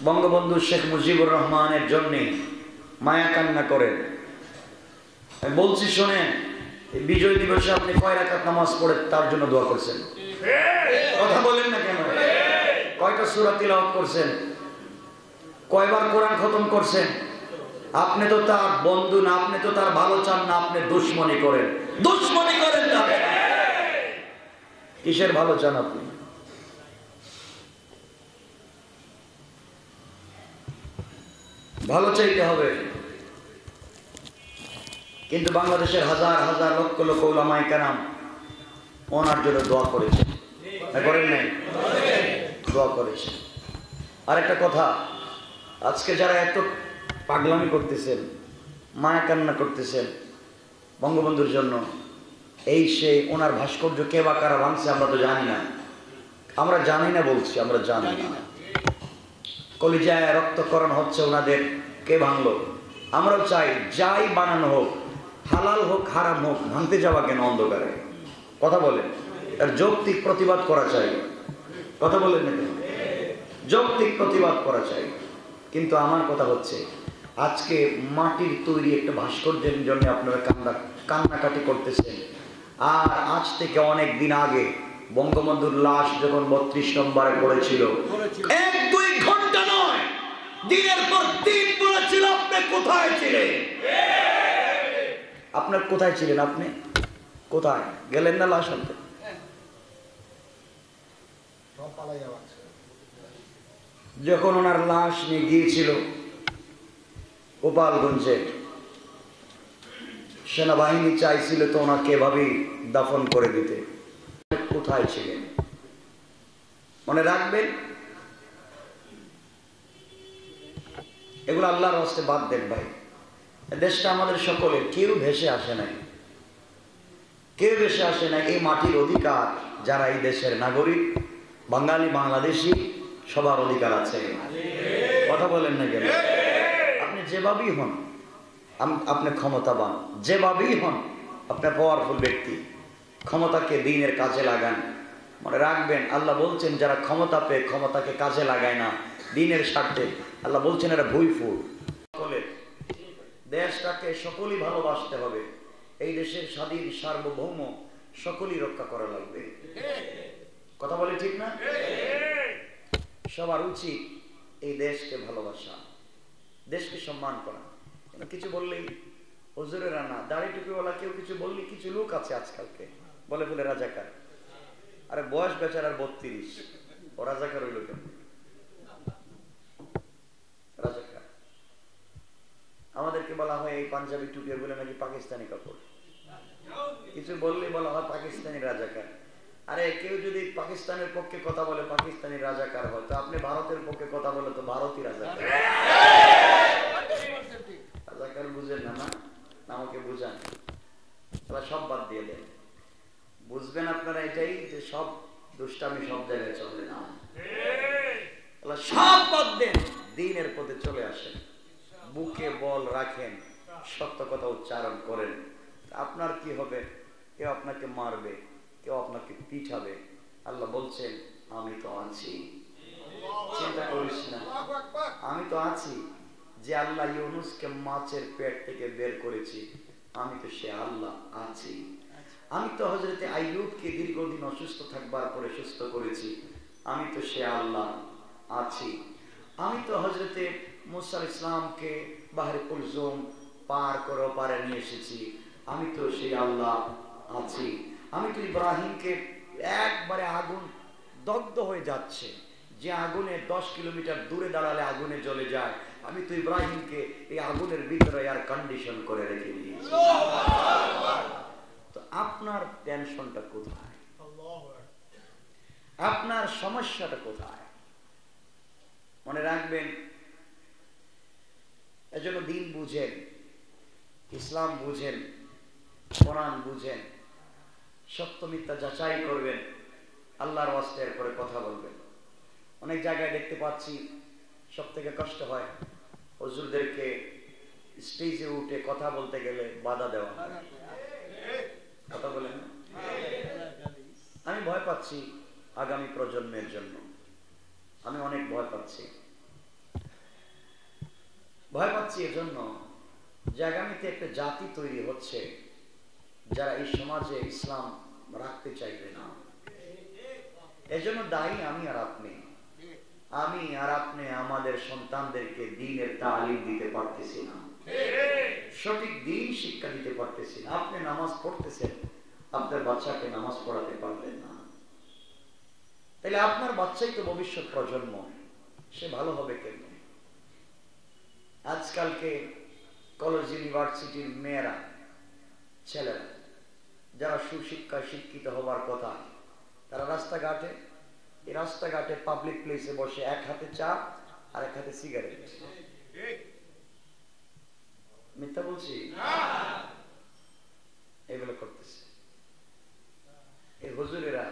বঙ্গবন্ধু শেখ মুজিবুর রহমানের জন্য মায়া কান্না করেন। আমি বলছি শোনেন, বিজয় দিবসে আপনি কয় রাকাত নামাজ পড়ে তার জন্য দোয়া করছেন? কথা বলেন না কেন? কয়টা সূরা তিলাওয়াত করছেন? কয়বার কোরআন খতম করছেন? আপনি তো তার বন্ধু না, আপনি তো তার ভালো চান না, আপনি দুশমনি করেন। দুশমনি করেন তার। কিসের ভালো চান আপনি? ভালো চাইতে হবে, কিন্তু বাংলাদেশের হাজার হাজার লক্ষ লক্ষ উলামায়ে কেরাম ওনার জন্য দোয়া করেছে, করেন নাই? দোয়া করেছে। আরেকটা কথা, আজকে যারা এত পাগলামি করতেছেন, মায়া কান্না করতেছেন বঙ্গবন্ধুর জন্য, এই সে ওনার ভাস্কর্য কে বা কারা ভাঙছে আমরা তো জানি না। আমরা জানি না বলছি, আমরা জানি না। কলিজায় রক্তকরণ হচ্ছে ওনাদের, কে ভাঙলো? আমরাও চাই যাই বানানো হোক, হালাল হোক হারাম হোক, ভাঙতে যাওয়া কেন অন্ধকারে? কথা বলেন। এর যৌক্তিক প্রতিবাদ করা চাই। কথা বলেন না কেন? যৌক্তিক প্রতিবাদ করা চাই। কিন্তু আমার কথা হচ্ছে, আজকে মাটির তৈরি একটা ভাস্কর্যের জন্য আপনারা কান্নাকাটি করতেছেন। আর আজ থেকে অনেক দিন আগে বঙ্গবন্ধুর লাশ যখন ৩২ নম্বরে পড়েছিল, ১-২ ঘন্টা নয়, দিনের পর দিন পড়েছিল। আপনি কোথায় ছিলেন? আপনার কোথায় ছিলেন? আপনি কোথায় গেলেন না লাশ আনতে? যখন ওনার লাশ নিয়ে গিয়েছিল গোপালগঞ্জে, সেনাবাহিনী চাইছিল তো ওনাকে এভাবেই দাফন করে দিতে। কোথায় ছিলেন? মনে রাখবেন, এগুলো আল্লাহর রাস্তায় বাদ দেন ভাই। দেশটা আমাদের সকলের, কেউ ভেসে আসে নাই, কেউ ভেসে আসে নাই। এই মাটির অধিকার যারা এই দেশের নাগরিক, বাঙালি বাংলাদেশি, সবার অধিকার আছে। কথা বলেন না কেন? আপনি যেভাবেই হন, আপনি ক্ষমতাবান, যেভাবেই হন, আপনি পাওয়ারফুল ব্যক্তি, ক্ষমতাকে দ্বীনের কাজে লাগান। মনে রাখবেন, আল্লাহ বলছেন যারা ক্ষমতা পেয়ে ক্ষমতাকে কাজে লাগায় না দ্বীনের স্বার্থে, আল্লাহ বলছেন এরা ভুইফুল। দেশটাকে সকলেই ভালোবাসতে হবে। এই দেশের স্বাধীন সার্বভৌম সকলেই রক্ষা করা লাগবে। কথা বলে ঠিক না? সবার উচিত এই দেশকে ভালোবাসা, দেশকে সম্মান করা। কিছু বললেই হুজুরের রানা দাড়ি টুপিওয়ালা কেউ কিছু বললে, কিছু লোক আছে আজকালকে বলে বলে রাজাকার। আরে বয়স বেচারার ৩২, ও রাজাকার হইল কেন? রাজাকার। আমাদেরকে বলা হয় এই পাঞ্জাবি টুপি বলে নাকি পাকিস্তানি কাপড়, কিছু বললে বলা হয় পাকিস্তানি রাজাকার। আরে কেউ যদি পাকিস্তানের পক্ষে কথা বলে পাকিস্তানি রাজাকার হয়, তো আপনি ভারতের পক্ষে কথা বলে তো ভারতই রাজাকার। রাজাকার বুঝেন না? না আমাকে বুঝান, তাহলে সব বাদ দিয়ে দেন। বুঝবেন আপনারা এটাই যে সব দুষ্টামি সব জায়গায় চলে না, তাহলে সব বাদ দেন, দ্বীনের পথে চলে আসেন, বুকে বল রাখেন, সত্য কথা উচ্চারণ করেন। আপনার কি হবে? কেউ আপনাকে মারবে, কেউ আপনাকে পিঠাবে। আল্লাহ বলছেন আমি তো আছি, চিন্তা করিস না, আমি তো আছি। যে আল্লাহ ইউনুসকে মাছের পেট থেকে বের করেছি, আমি তো সে আল্লাহ আছি। আমি তো হযরতে আইয়ুবকে দীর্ঘদিন অসুস্থ থাকবার পরে সুস্থ করেছি, আমি তো সে আল্লাহ আছি। আমি তো হযরতে মুসা আলাইহিস সালামকে বাহরে কুলজুম পার করে পারে নিয়ে এসেছি, আমি তো সেই আল্লাহ আছি। আমি তো ইব্রাহিমকে একবারে আগুন দগ্ধ হয়ে যাচ্ছে, যে আগুনে 10 কিলোমিটার দূরে দাঁড়ালে আগুনে জ্বলে যায়, আমি তো ইব্রাহিমকে এই আগুনের ভিতরে এয়ার কন্ডিশন করে রেখে দিয়েছি। তো আপনার টেনশনটা কোথায়? আপনার সমস্যাটা কোথায়? মনে রাখবেন, এজন্য দ্বীন বুঝেন, ইসলাম বুঝেন, কোরআন বুঝেন, সত্য মিথ্যা যাচাই করবেন, আল্লাহর ওয়াস্তে এরপরে কথা বলবেন। অনেক জায়গায় দেখতে পাচ্ছি সব থেকে কষ্ট হয়, হুজুরদেরকে স্টেজে উঠে কথা বলতে গেলে বাধা দেওয়া হয়। কথা বলেন না? আমি ভয় পাচ্ছি আগামী প্রজন্মের জন্য, আমি অনেক ভয় পাচ্ছি। ভয় পাচ্ছি এজন্য যে আগামীতে একটা জাতি তৈরি হচ্ছে যারা এই সমাজে ইসলাম রাখতে চাইবে না। এজন্য দায়ী আমি আর আপনি। আমি আর আপনি আমাদের সন্তানদেরকে দ্বীনের তালিম দিতে পারতেছি না, সঠিক দ্বীন শিক্ষা দিতে পারতেছি না। আপনি নামাজ পড়তেছেন, আপনার বাচ্চাকে নামাজ পড়াতে পারলেন না, তাহলে আপনার বাচ্চাই তো ভবিষ্যৎ প্রজন্ম, সে ভালো হবে কেন? আজকালকে কলেজ ইউনিভার্সিটির মেয়েরা, ছেলেরা যারা সুশিক্ষায় শিক্ষিত হবার কথা, তারা রাস্তাঘাটে, এই রাস্তাঘাটে পাবলিক প্লেসে বসে এক হাতে চা আর এক হাতে সিগারেট। মিথ্যা বলছি? এগুলো করতেছে। এই হুজুরেরা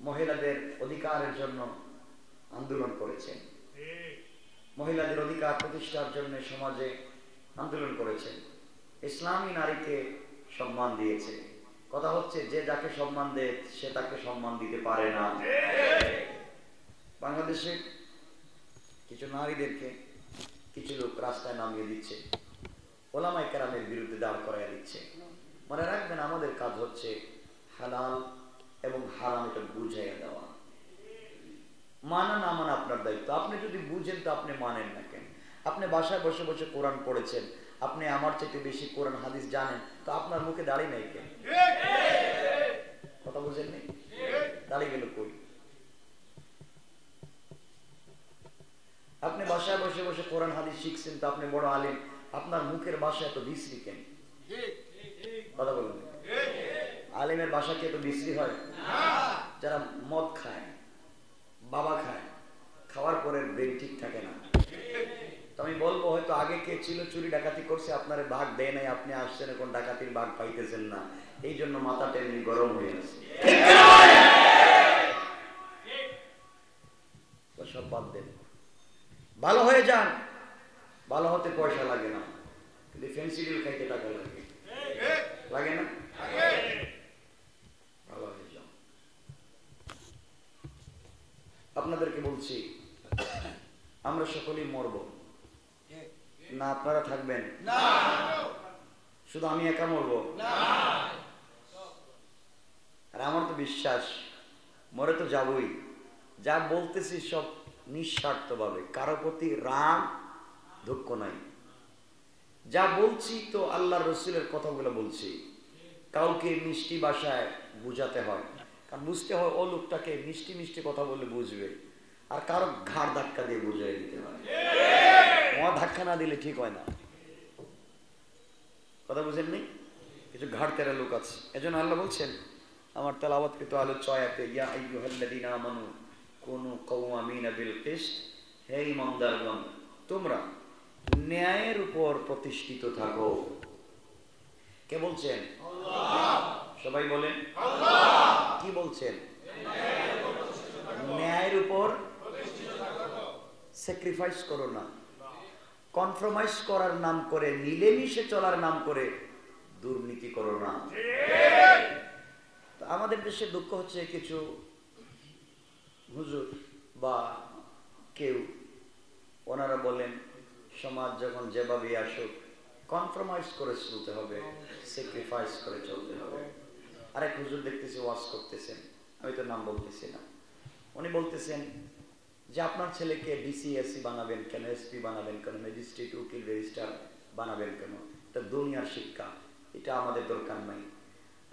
মহিলাদের অধিকারের জন্য আন্দোলন করেছেন, মহিলাদের অধিকার প্রতিষ্ঠার জন্য সমাজে আন্দোলন করেছেন, ইসলামী নারীকে সম্মান দিয়েছে। কথা হচ্ছে যে যাকে সম্মান দেয় সে তাকে সম্মান দিতে পারে না। বাংলাদেশে কিছু নারীদেরকে কিছু লোক রাস্তায় নামিয়ে দিচ্ছে, ওলামায়ে কেরামের বিরুদ্ধে দাঁড় করাইয়া দিচ্ছে। মনে রাখবেন, আমাদের কাজ হচ্ছে হালাল এবং হারাম এটা বুঝাইয়া দেওয়া। মানা না মানা আপনার দায়িত্ব। আপনি যদি বুঝেন তো আপনি মানেন না কেন? আপনি বাসায় বসে বসে কোরআন পড়েছেন, আপনি আমার চাইতে বেশি কোরআন হাদিস জানেন, তো আপনার মুখে দাঁড়িয়ে নাই কেন? কথা বুঝেন নি? দাঁড়িয়ে গেল কই? আপনি বাসায় বসে বসে কোরআন হাদিস শিখছেন, তো আপনি বড় আলেম, আপনার মুখের ভাষা এত বিশ্রী কেন? কথা বলুন। আলেমের ভাষা কি এত বিশ্রী হয়? যারা মদ খায়, বাবা খায়, খাওয়ার পরে ব্রেন ঠিক থাকে না। তো আমি বলবো, হয়তো আগে কে ছিল চুরি ডাকাতি করছে, আপনার ভাগ দেয় নাই, আপনি আসছেন এখন ডাকাতির ভাগ পাইতেছেন না, এই জন্য মাথাটা এমনি গরম হয়ে আছে। সব বাদ দেন, ভালো হয়ে যান। ভালো হতে পয়সা লাগে না, কিন্তু ফেন্সিডিল খাইতে টাকা লাগে, লাগে না? ভালো হয়ে যান। আপনাদেরকে বলছি, আমরা সকলেই মরব না, আপনারা থাকবেন না, শুধু আমি একা মরব না। আর আমার তো বিশ্বাস মরে তো যাবই। যা বলতেছি সব নিঃস্বার্থ ভাবে, কারো প্রতি রাগ দুঃখ নাই। যা বলছি তো আল্লাহ রসুলের কথাগুলো বলছি। কাউকে মিষ্টি ভাষায় বুঝাতে হয়, কারণ বুঝতে হয় ও লোকটাকে মিষ্টি মিষ্টি কথা বলে বুঝবে, আর কারো ঘাড় ধাক্কা দিয়ে বুঝিয়ে দিতে হয়। মহা ধাক্কা না দিলে ঠিক হয় না। কথা বুঝেননি? কিছু ঘাড় তেরা লোক আছে। এজন্য আল্লাহ বলছেন আমার তেলাওয়াতকৃত আলোচ্য আয়াতে, ইয়া আইয়ুহাল্লাযীনা আমানু কুনু কওয়ামিনা বিল কিসত, হে ঈমানদারগণ তোমরা ন্যায়ের উপর প্রতিষ্ঠিত থাকো। কে বলছেন? আল্লাহ। সবাই বলেন আল্লাহ। কি বলছেন? ন্যায়ের উপর প্রতিষ্ঠিত থাকো। স্যাক্রিফাইস করো না, কম্প্রোমাইজ করার নাম করে, মিলেমিশে চলার নাম করে দুর্নীতি করো না। আমাদের দেশে দুঃখ হচ্ছে, কিছু হুজুর বা কেউ ওনারা বলেন সমাজ যখন যেভাবে আসুক কম্প্রোমাইজ করে চলতে হবে, স্যাক্রিফাইস করে চলতে হবে। আরেক হুজুর দেখতেছি ওয়াজ করতেছেন, আমি তো নাম বলতেছি না, উনি বলতেছেন যে আপনার ছেলেকে ডিসি এসি বানাবেন কেন, এসপি বানাবেন কেন, ম্যাজিস্ট্রেট উকিল রেজিস্ট্রার বানাবেন কেন? এটা দুনিয়ার শিক্ষা, এটা আমাদের দরকার নাই।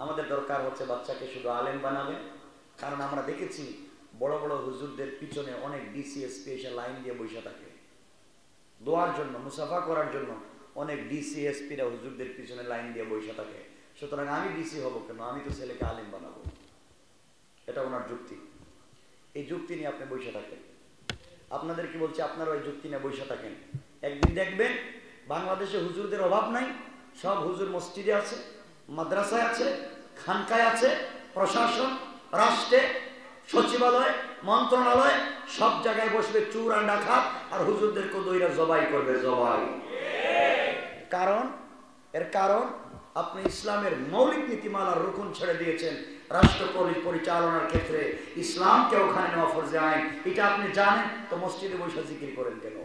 আমাদের দরকার হচ্ছে বাচ্চাকে শুধু আলেম বানাবেন। কারণ আমরা দেখেছি বড় বড় হুজুরদের পিছনে অনেক ডিসি এসপি এসে লাইন দিয়ে বসে থাকে দোয়ার জন্য, মুসাফা করার জন্য। অনেক ডিসি এসপিরা হুজুরদের পিছনে লাইন দিয়ে বসে থাকে। সুতরাং আমি ডিসি হব কেন, আমি তো ছেলেকে আলেম বানাবো। এটা ওনার যুক্তি। এই যুক্তি নিয়ে আপনি বসে থাকেন। আপনাদের কি বলছে, আপনারা ওই যুক্তি নিয়ে বসে থাকেন। একদিন দেখবেন বাংলাদেশে হুজুরদের অভাব নাই, সব হুজুর মসজিদে আছে, মাদ্রাসায় আছে, খানকায় আছে, প্রশাসন, রাষ্ট্রে, সচিবালয়, মন্ত্রণালয়, সব জায়গায় বসবে চুর আন্ডা খাপ, আর হুজুরদেরকে দইরা জবাই করবে, জবাই। কারণ এর কারণ আপনি ইসলামের মৌলিক নীতিমালার রুকুন ছেড়ে দিয়েছেন। রাষ্ট্র পরিচালনার ক্ষেত্রে ইসলামকে ওখানে নেওয়া ফরজে আইন, এটা আপনি জানেন, তো মসজিদে বসে জিকির করেন কেন?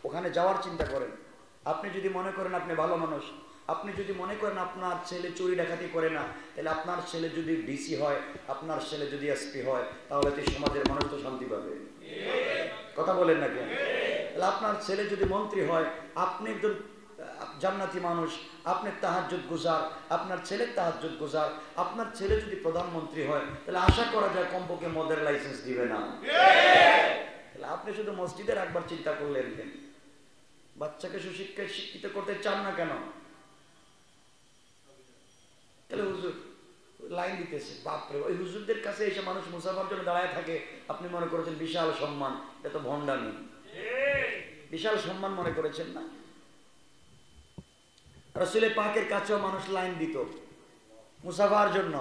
ওখানে যাওয়ার চিন্তা করেন। আপনি যদি মনে করেন আপনি ভালো মানুষ, আপনি যদি মনে করেন আপনার ছেলে চুরি ডাকাতি করে না, তাহলে আপনার ছেলে যদি ডিসি হয়, আপনার ছেলে যদি এসপি হয়, তাহলে তো সমাজের মানুষ তো শান্তি পাবে। কথা বলেন না কেন? তাহলে আপনার ছেলে যদি মন্ত্রী হয়, আপনি একজন জান্নাতি মানুষ, আপনি তাহাজ্জুদ গুজার, আপনার ছেলে তাহাজ্জুদ গুজার। আপনার ছেলে যদি প্রধানমন্ত্রী হয়, তাহলে আশা করা যায় কমপক্ষে মদের লাইসেন্স দিবে না। তাহলে আপনি শুধু মসজিদের একবার চিন্তা করলেন কেন? বাচ্চাকে সুশিক্ষায় শিক্ষিত করতে চান না কেন? তাহলে হুজুর লাইন দিতেছে, বাপরে, ওই হুজুরদের কাছে এসে মানুষ মুসাফার জন্য দাঁড়ায় থাকে, আপনি মনে করেছেন বিশাল সম্মান। এটা তো ভণ্ডামি, বিশাল সম্মান মনে করেছেন না? রাসূল পাকের কাছেও মানুষ লাইন দিত মুসাফার জন্য,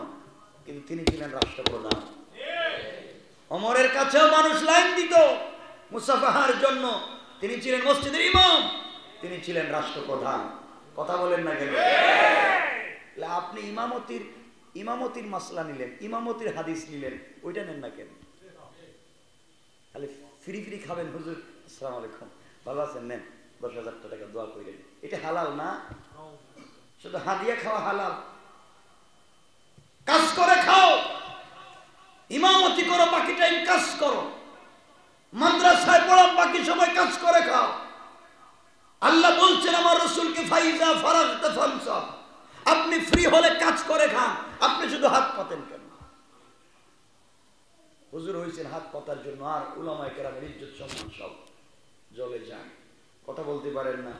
কিন্তু তিনি ছিলেন রাষ্ট্রপ্রধান। ওমরের কাছেও মানুষ লাইন দিত মুসাফার জন্য, তিনি ছিলেন মসজিদের ইমাম, তিনি ছিলেন রাষ্ট্রপ্রধান। কথা বলেন না কেন? আপনি ইমামতির মাসলা নিলেন, ইমামতির হাদিস নিলেন, ওইটা নেন না কেন? তাহলে ফ্রি ফ্রি খাবেন, হুজুর আসসালামু আলাইকুম, ভালো আছেন, নেন 10,000 টাকা দোয়া করেন, এটা হালাল না? শুধু হাদিয়া খাওয়া হালাল? কাজ করে খাও, ইমামতি করো, বাকি টাইম কাজ করো, মাদ্রাসায় পড়ো, বাকি সময় কাজ করে খাও। আল্লাহ বলছেন আমার রাসূলকে, ফাইজা ফারাগতা ফানসাব, আপনি ফ্রি হলে কাজ করে খান, আপনি শুধু হাত পাতেন কেন? হুজুর হয়েছেন হাত পাতার জন্য, আর উলামায়ে কেরামের ইজ্জত সম্মান সব জলে যায়। কথা বলতে পারেন না।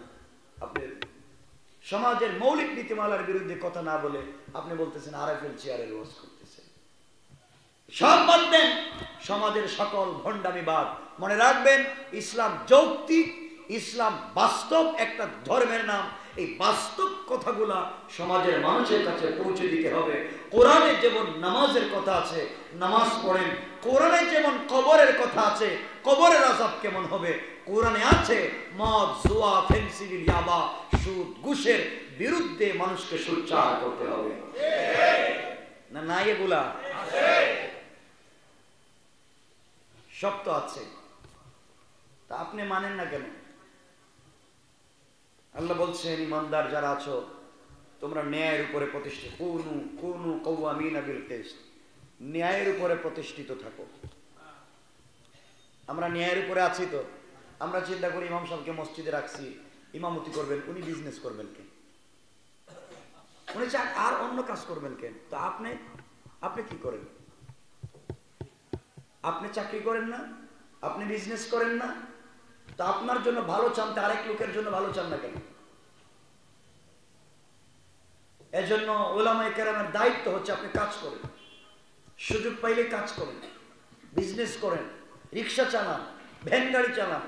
আপনি সমাজের মৌলিক নীতিমালার বিরুদ্ধে কথা না বলে আপনি বলতেছেন আরএফএল চেয়ারের ওয়াজ করতেছেন। সব বাদ দেন, সমাজের সকল ভণ্ডামিবাদ। মনে রাখবেন, ইসলাম যৌক্তিক, ইসলাম বাস্তব একটা ধর্মের নাম। এই বাস্তব কথাগুলা সমাজের মানুষের কাছে পৌঁছে দিতে হবে। কোরআনে যেমন নামাজের কথা আছে, নামাজ পড়েন। কোরআনে যেমন কবরের কথা আছে, কবরের আযাব কেমন হবে, কোরআনে আছে মদ, জুয়া, ফেন্সিডিল, ইয়াবা, সুদ, ঘুষের বিরুদ্ধে মানুষকে সোচ্চার করতে হবে। না নাই এগুলা সব তো আছে, তা আপনি মানেন না কেন? আল্লাহ বলছেন, ইমানদার যারা আছো তোমরা ন্যায়ের উপরে প্রতিষ্ঠিত, কুনু কাওয়ামিনা বিল কিসত, ন্যায়ের উপরে প্রতিষ্ঠিত থাকো। আমরা ন্যায়ের উপরে আছি তো? আমরা চিন্তা করি ইমাম সাহেবকে মসজিদে রাখছি, ইমামতি করবেন, উনি বিজনেস করবেন কেন? উনি আর অন্য কাজ করবেন কেন? তো আপনি কি করেন? আপনি চাকরি করেন না, আপনি বিজনেস করেন না, তো আপনার জন্য ভালো চান, তো আরেক লোকের জন্য ভালো চান না কেন? এজন্য উলামায়ে কেরামের দায়িত্ব হচ্ছে আপনি কাজ করেন, সুযোগ পাইলে কাজ করেন, বিজনেস করেন, রিক্সা চালান, ভ্যান গাড়ি চালান,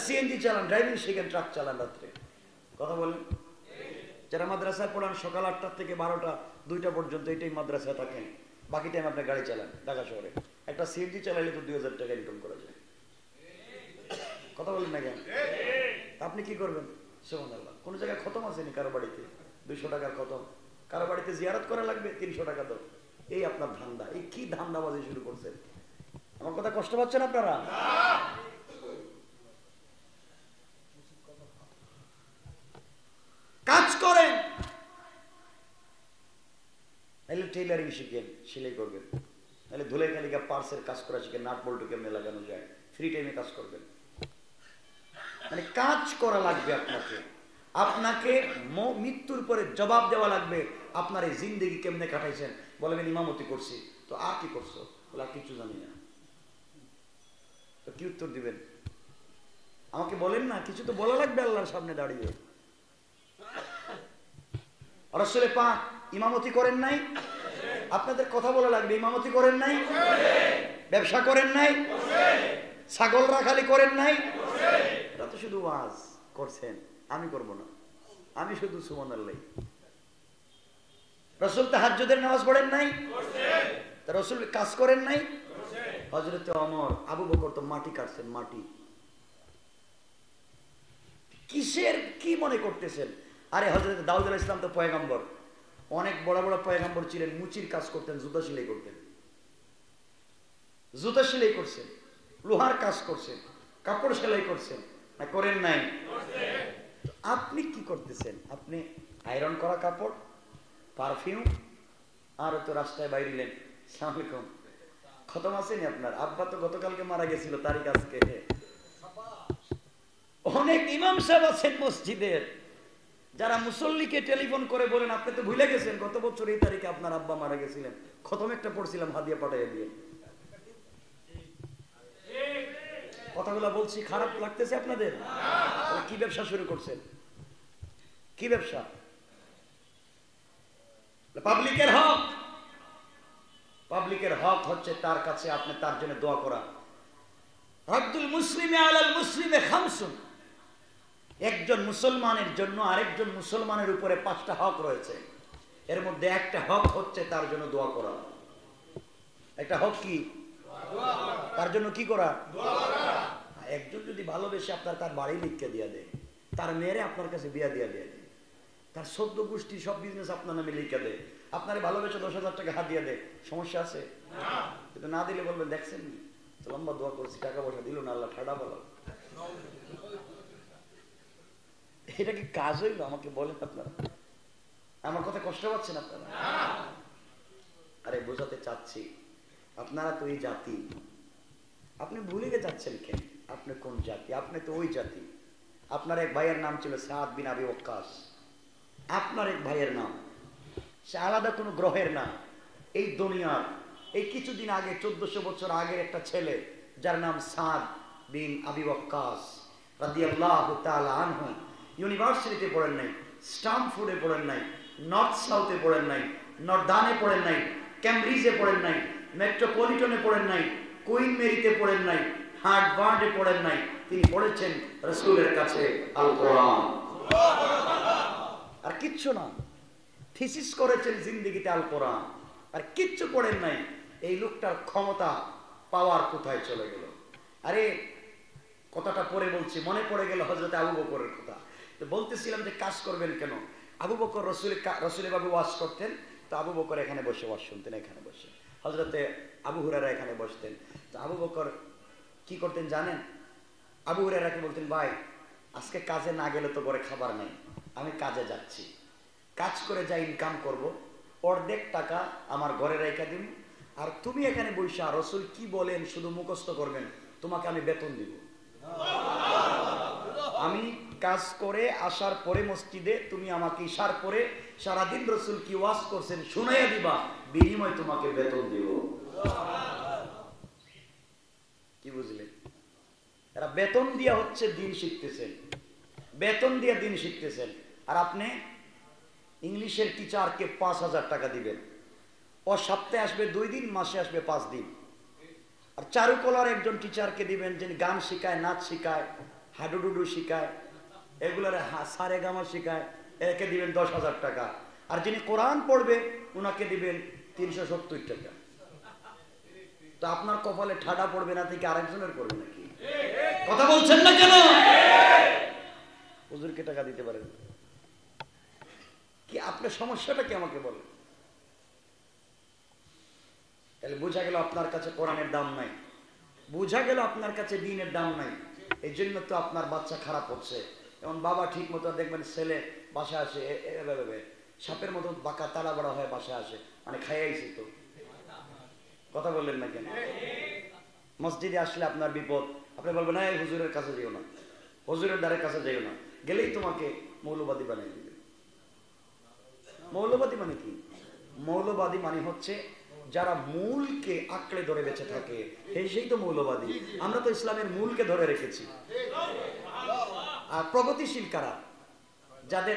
সিএনজি চালান, ড্রাইভিং শিখেন, ট্রাক চালান রাত্রে। কথা বলেন। যারা মাদ্রাসায় পড়ান সকাল 8টা থেকে 12টা 2টা পর্যন্ত এটাই মাদ্রাসায় থাকেন, বাকি টাইম আপনি গাড়ি চালান ঢাকা শহরে। একটা সিএনজি চালাইলে তো 2000 টাকা ইনকাম করা যায়। কথা বলেন না কেন? আপনি কি করবেন? সুবহানাল্লাহ। কোন জায়গায় খতম আসেনি কারো বাড়িতে 200 টাকার খতম, কারো বাড়িতে জিয়ারত করা লাগবে 300 টাকা দাও, এই আপনার ধান্দা। এই কি ধান্দাবাজি শুরু করছেন? আমার কথা কষ্ট পাচ্ছেন আপনারা? কাজ করেন, নাহলে টেইলারিং শিখেন, সেলাই করবেন, নাহলে ধুলাই খালিকা পার্সের কাজ করা শিখেন, নাট বল্টু কেমনে লাগানো যায়, ফ্রি টাইমে কাজ করবেন। মানে কাজ করা লাগবে আপনাকে। আপনাকে মৃত্যুর পরে জবাব দেওয়া লাগবে, আপনার এই জিন্দেগি কেমনে কাটাইছেন। বলবেন ইমামতি করছি, তো আর কি করছো? বলে আর কিছু জানি না। তো কি উত্তর দিবেন? আমাকে বলেন না, কিছু তো বলা লাগবে আল্লাহর সামনে দাঁড়িয়ে। রাসূল পাক ইমামতি করেন নাই? আপনাদের কথা বলা লাগবে, ইমামতি করেন নাই? ব্যবসা করেন নাই? ছাগল রাখালি করেন নাই? এটা তো শুধু ওয়াজ করছেন, আমি করব না, আমি শুধু সুবহানাল্লাহ। রাসূল তাহাজ্জুদের নামাজ পড়েন নাই? তা রাসূল কাজ করেন নাই? হযরত ওমর, আবু বকর তো মাটি কাটছেন, মাটি। কিসের কি মনে করতেছেন? আরে হযরত দাউদ আলাইহিস সালাম তো পয়গম্বর, অনেক বড় বড় পয়গম্বর ছিলেন, মুচির কাজ করতেন, জুতা সেলাই করতেন, জুতা সেলাই করছেন, লোহার কাজ করছেন, কাপড় সেলাই করছেন, না করেন নাই? আপনি কি করতেছেন? আপনি আয়রন করা কাপড়, পারফিউম, আর তো রাস্তায় বাইরিলেন, আসসালামু আলাইকুম, খতম আসেনি আপনার? আব্বা তো গতকালকে মারা গেছিল, তারিখ আজকে। অনেক ইমাম সাহেব আছেন মসজিদের, যারা মুসল্লিকে টেলিফোন করে বলেন আপনি তো ভুলে গেছেন গত বছর এই তারিখে আপনার আব্বা মারা গেছিলেন, খতম একটা পড়ছিলাম, হাদিয়া পাঠাইয়া দিয়ে। কথাগুলো বলছি, খারাপ লাগতেছে আপনাদের? কি ব্যবসা শুরু করছেন? কি ব্যবসা? পাবলিকের হক। পাবলিকের হক হচ্ছে তার কাছে আপনি তার জন্য দোয়া করা। হাক্কুল মুসলিমি আলাল মুসলিমে খামসুন, একজন মুসলমানের জন্য আরেকজন মুসলমানের উপরে 5টা হক রয়েছে। এর মধ্যে একটা হক হচ্ছে তার জন্য দোয়া করা। একটা হক কি? তার জন্য কি করা? একজন যদি ভালোবেসে আপনার তার বাড়ি লিখকে দিয়ে দেয়, তার মেয়েরে আপনার কাছে বিয়া দিয়ে দেয়, তার 14 গোষ্ঠী সব বিজনেস আপনার নামে লিখে দেয়, আপনার ভালোবেসে 10,000 টাকা হাত দিয়ে দেয়, সমস্যা আছে? কিন্তু না দিলে বলবেন দেখছেন লম্বা দোয়া করছি, টাকা পয়সা দিল না, আল্লাহ ঠাডা বলো। এটা কি কাজ হইল? আমাকে বলেন আপনারা। আমার কথা কষ্ট পাচ্ছেন আপনারা? আরে বোঝাতে চাচ্ছি, আপনারা তো এই জাতি, আপনি ভুলে গে যাচ্ছেন কেন? আপনি কোন জাতি? আপনি তো ওই জাতি। আপনার এক ভাইয়ের নাম ছিল সাদ বিন আবি ওয়াক্কাস, আপনার এক ভাইয়ের নাম, সে আলাদা কোনো গ্রহের না, এই দুনিয়ার। এই কিছুদিন আগে 1400 বছর আগের একটা ছেলে যার নাম সাদ বিন আবি ওয়াক্কাস রাদিয়াল্লাহু তাআলা আনহু, ইউনিভার্সিটিতে পড়েন নাই, স্টামফোর্ডে পড়েন নাই, নর্থ সাউথে পড়েন নাই, নর্দানে পড়েন নাই, ক্যামব্রিজে পড়েন নাই, মেট্রোপলিটনে পড়েন নাই, কুইন মেরিতে পড়েন নাই, হার্ভার্ডে পড়েন নাই, তিনি পড়েছেন রাসূলের কাছে আল কোরআন। আর কিচ্ছু না, থিসিস করেছেন জিন্দেগিতে আল কোরআন, আর কিচ্ছু পড়েন নাই। এই লোকটার ক্ষমতা, পাওয়ার কোথায় চলে গেল? আরে কথাটা পরে বলছি, মনে পড়ে গেল হযরত আবু বকরের কথা। তো বলতেছিলাম যে কাজ করবেন কেন? আবু বকর রসুলের ভাবে ওয়াজ করতেন, তো আবু বকর এখানে বসে ওয়াজ শুনতেন, এখানে বসে। হযরতে আবু হুরায়রা এখানে বসতেন। তো আবু বকর কি করতেন জানেন? আবু হুরায়রাকে বলতেন, ভাই আজকে কাজে না গেলে তো ঘরে খাবার নেই, আমি কাজে যাচ্ছি, কাজ করে যা ইনকাম করব অর্ধেক টাকা আমার ঘরে রেখে দিন, আর তুমি এখানে বসে রসুল কি বলেন শুধু মুখস্থ করবেন, তোমাকে আমি বেতন দিব। আমি কাজ করে আসার পরে মসজিদে তুমি আমাকে ইশার করে সারাদিন রসুল কি ওয়াজ করছেন শুনাইয়া দিবা, বিনিময় তোমাকে বেতন দিব। কি বুঝলেন? এরা বেতন দিয়া হচ্ছে দিন শিখতেছেন, বেতন দিয়া দিন শিখতেছেন। আর আপনি ইংলিশের টিচারকে 5,000 টাকা দিবেন, ও সপ্তাহে আসবে 2 দিন, মাসে আসবে 5 দিন। আর চারুকলার একজন টিচারকে দিবেন যিনি গান শিখায়, নাচ শিখায়, হাডুডুডু শিখায়, এগুলার সারে গামা শিখায়, একে দিবেন 10,000 টাকা। আর যিনি কোরআন পড়বে উনাকে দিবেন 370 টাকা। তো আপনার কপালে ঠাডা পড়বে না থেকে আরেকজনের পড়বে নাকি? কথা বলছেন না কেন? হুজুরকে টাকা দিতে পারেন কি? আপনার সমস্যাটা কি আমাকে বলেন। তাহলে বোঝা গেল আপনার কাছে কোরআনের দাম নাই, বোঝা গেল আপনার কাছে দ্বীনের দাম নাই। এই জন্য তো আপনার বাচ্চা খারাপ হচ্ছে। যেমন বাবা ঠিক মতো দেখবেন ছেলে বাসা আসে এভাবে সাপের মতো বাঁকা তালা বড়া হয়ে বাসা আসে, মানে খাইয়াইছে তো। কথা বললেন না কেন? মসজিদে আসলে আপনার বিপদ, আপনি বলবেন না এই হুজুরের কাছে যেও না, হুজুরের দ্বারের কাছে যেও না, গেলেই তোমাকে মৌলবাদী বানিয়ে দিবে। মৌলবাদী মানে কি? মৌলবাদী মানে হচ্ছে যারা মূলকে আঁকড়ে ধরে বেঁচে থাকে, সেই তো মৌলবাদী। আমরা তো ইসলামের মূলকে ধরে রেখেছি। আর প্রগতিশীল কারা? যাদের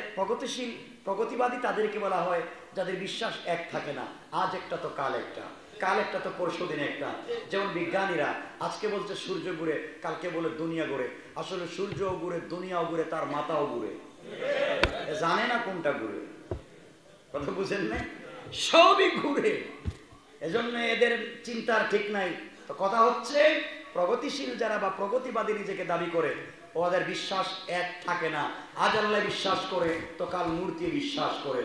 প্রগতিবাদী তাদেরকে বলা হয় যাদের বিশ্বাস এক থাকে না, আজ একটা তো কাল একটা, কাল একটা তো পরশু দিন একটা। যেমন বিজ্ঞানীরা আজকে বলছে সূর্য ঘুরে, কালকে বলে দুনিয়া ঘুরে। আসলে সূর্যও ঘুরে, দুনিয়াও ঘুরে, তার মাথাও ঘুরে, জানে না কোনটা ঘুরে। কথা বুঝেন না? সবই ঘুরে, এজন্য এদের চিন্তার ঠিক নাই। তো কথা হচ্ছে প্রগতিশীল যারা বা প্রগতিবাদী নিজেকে দাবি করে, ওদের বিশ্বাস এক থাকে না। আজ আল্লাহ বিশ্বাস করে তো কাল মূর্তি বিশ্বাস করে,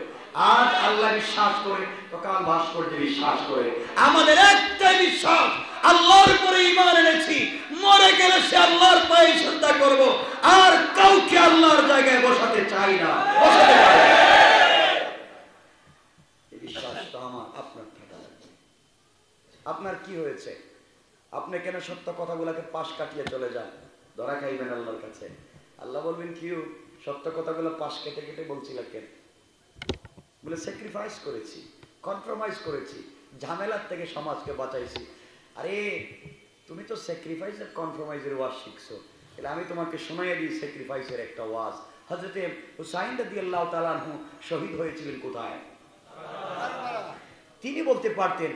আজ আল্লাহ বিশ্বাস করে তো কাল ভাস্কর্যে বিশ্বাস করে। আমাদের একটাই বিশ্বাস, আল্লাহর উপরে ঈমান এনেছি, মরে গেলে সে আল্লাহর পায়ে আমরাই চিন্তা করব, আর কাউকে আল্লাহর জায়গায় বসাতে চাই না, বসাতে পারি না। এই বিশ্বাসটা আমার আপনার থাকা লাগবে। আপনার কি হয়েছে? আপনি কেন সত্য কথাগুলোকে পাশ কাটিয়ে চলে যান? ধরা খাইবেন আল্লাহর কাছে। আল্লাহ বলবেন কি সত্য কথাগুলো পাশ কেটে কেটে বলছিলেন কেন? বলে স্যাক্রিফাইস করেছি, কম্প্রোমাইজ করেছি, ঝামেলার থেকে সমাজকে বাঁচাইছি। আরে তুমি তো স্যাক্রিফাইস আর কম্প্রোমাইজের ওয়াজ শিখছো, তাহলে আমি তোমাকে শোনাইয়া দিই স্যাক্রিফাইসের একটা ওয়াজ। হযরতে হুসাইন রাদিয়াল্লাহু তাআলা আনহু শহীদ হয়েছিলেন কোথায়? তিনি বলতে পারতেন